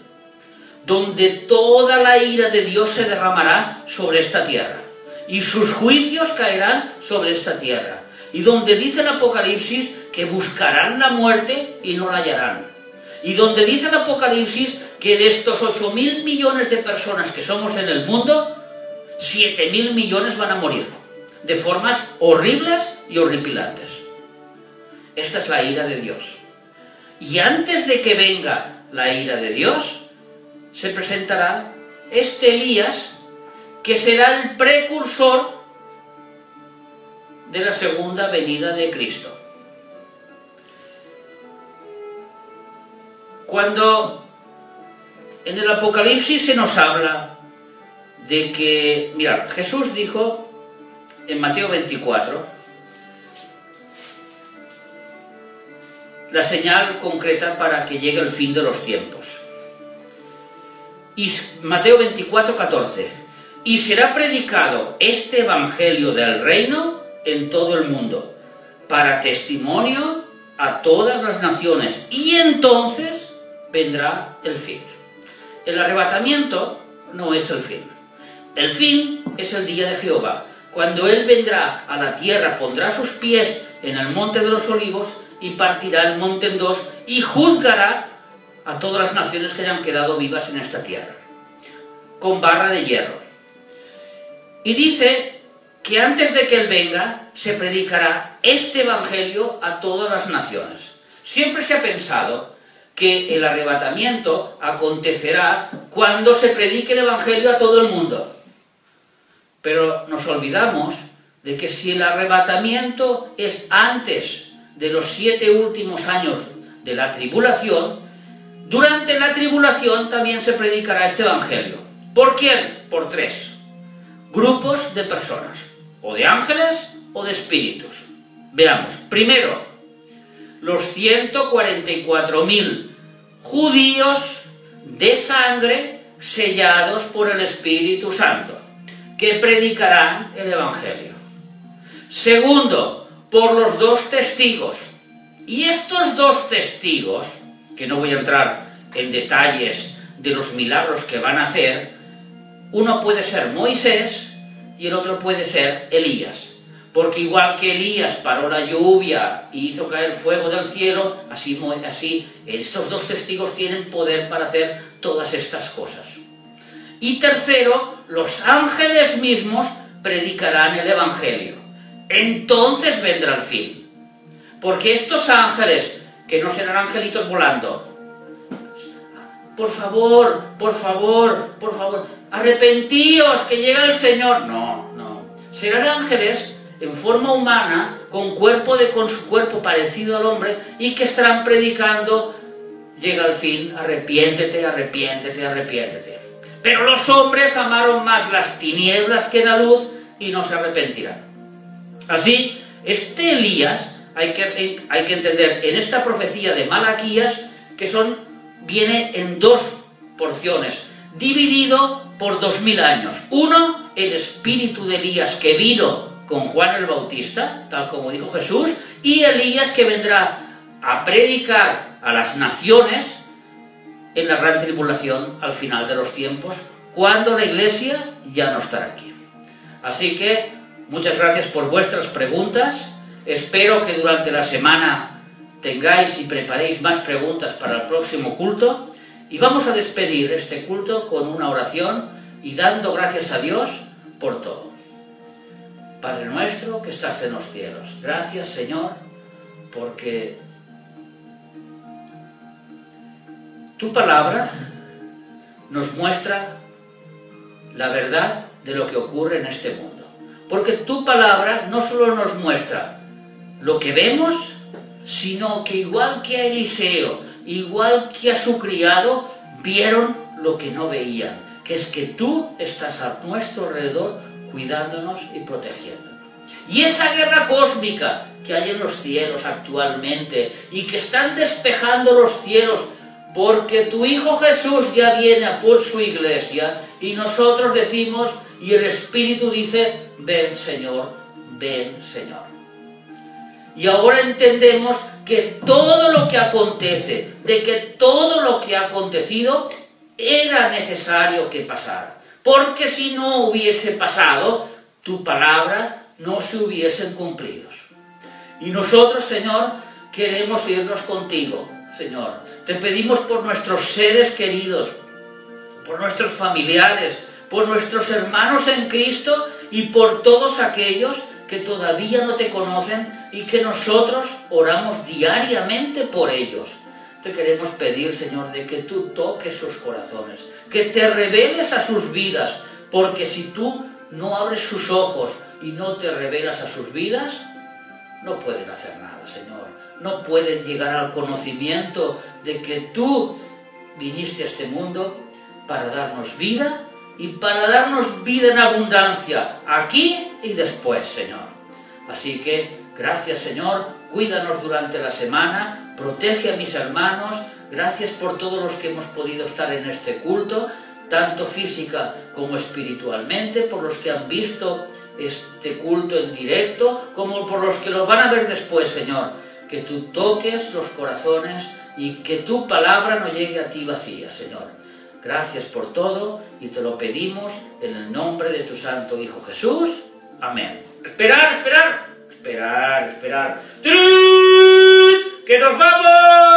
donde toda la ira de Dios se derramará sobre esta tierra, y sus juicios caerán sobre esta tierra, y donde dice el Apocalipsis que buscarán la muerte y no la hallarán, y donde dice el Apocalipsis que de estos 8.000 millones de personas que somos en el mundo, 7.000 millones van a morir, de formas horribles y horripilantes. Esta es la ira de Dios. Y antes de que venga la ira de Dios, se presentará este Elías, que será el precursor de la segunda venida de Cristo. Cuando en el Apocalipsis se nos habla de que, mirad, Jesús dijo en Mateo 24, la señal concreta para que llegue el fin de los tiempos. Y Mateo 24, 14. Y será predicado este evangelio del reino en todo el mundo, para testimonio a todas las naciones, y entonces vendrá el fin. El arrebatamiento no es el fin. El fin es el día de Jehová, cuando Él vendrá a la tierra, pondrá sus pies en el monte de los olivos y partirá el monte en dos y juzgará a todas las naciones que hayan quedado vivas en esta tierra, con barra de hierro. Y dice que antes de que Él venga, se predicará este evangelio a todas las naciones. Siempre se ha pensado que el arrebatamiento acontecerá cuando se predique el evangelio a todo el mundo. Pero nos olvidamos de que si el arrebatamiento es antes de los 7 últimos años de la tribulación, durante la tribulación también se predicará este evangelio. ¿Por quién? Por 3 grupos de personas, o de ángeles o de espíritus. Veamos, primero, los 144.000 judíos de sangre sellados por el Espíritu Santo, que predicarán el evangelio. Segundo, por los 2 testigos. Y estos 2 testigos, que no voy a entrar en detalles de los milagros que van a hacer, uno puede ser Moisés y el otro puede ser Elías. Porque igual que Elías paró la lluvia y hizo caer fuego del cielo, así estos 2 testigos tienen poder para hacer todas estas cosas. Y tercero, los ángeles mismos predicarán el evangelio. Entonces vendrá el fin. Porque estos ángeles, que no serán angelitos volando, por favor, por favor, por favor, arrepentíos, que llega el Señor. No, no. Serán ángeles en forma humana, con su cuerpo parecido al hombre, y que estarán predicando, llega el fin, arrepiéntete, arrepiéntete, arrepiéntete. Pero los hombres amaron más las tinieblas que la luz y no se arrepentirán. Así, este Elías, hay que entender en esta profecía de Malaquías, que viene en 2 porciones, dividido por 2000 años. Uno, el espíritu de Elías que vino con Juan el Bautista, tal como dijo Jesús, y Elías que vendrá a predicar a las naciones en la gran tribulación al final de los tiempos, cuando la Iglesia ya no estará aquí. Así que muchas gracias por vuestras preguntas. Espero que durante la semana tengáis y preparéis más preguntas para el próximo culto, Y vamos a despedir este culto con una oración y dando gracias a Dios por todo. Padre nuestro que estás en los cielos, gracias Señor, porque tu palabra nos muestra la verdad de lo que ocurre en este mundo. Porque tu palabra no solo nos muestra lo que vemos, sino que igual que a Eliseo, igual que a su criado, vieron lo que no veían, que es que tú estás a nuestro alrededor cuidándonos y protegiéndonos. Y esa guerra cósmica que hay en los cielos actualmente y que están despejando los cielos porque tu Hijo Jesús ya viene a por su iglesia y nosotros decimos y el Espíritu dice, ven Señor, ven Señor. Y ahora entendemos que todo lo que acontece, de que todo lo que ha acontecido era necesario que pasara. Porque si no hubiese pasado, tu palabra no se hubiesen cumplido. Y nosotros, Señor, queremos irnos contigo, Señor. Te pedimos por nuestros seres queridos, por nuestros familiares, por nuestros hermanos en Cristo y por todos aquellos que todavía no te conocen y que nosotros oramos diariamente por ellos. Te queremos pedir, Señor, de que tú toques sus corazones, que te reveles a sus vidas, porque si tú no abres sus ojos y no te revelas a sus vidas, no pueden hacer nada, Señor. No pueden llegar al conocimiento de que tú viniste a este mundo para darnos vida y para darnos vida en abundancia, aquí y después, Señor. Así que, gracias, Señor, cuídanos durante la semana, protege a mis hermanos, gracias por todos los que hemos podido estar en este culto, tanto física como espiritualmente, por los que han visto este culto en directo, como por los que lo van a ver después, Señor. Que tú toques los corazones y que tu palabra no llegue a ti vacía, Señor. Gracias por todo y te lo pedimos en el nombre de tu santo Hijo Jesús. Amén. ¡Esperar, esperar! ¡Esperar, esperar! ¡Que nos vamos!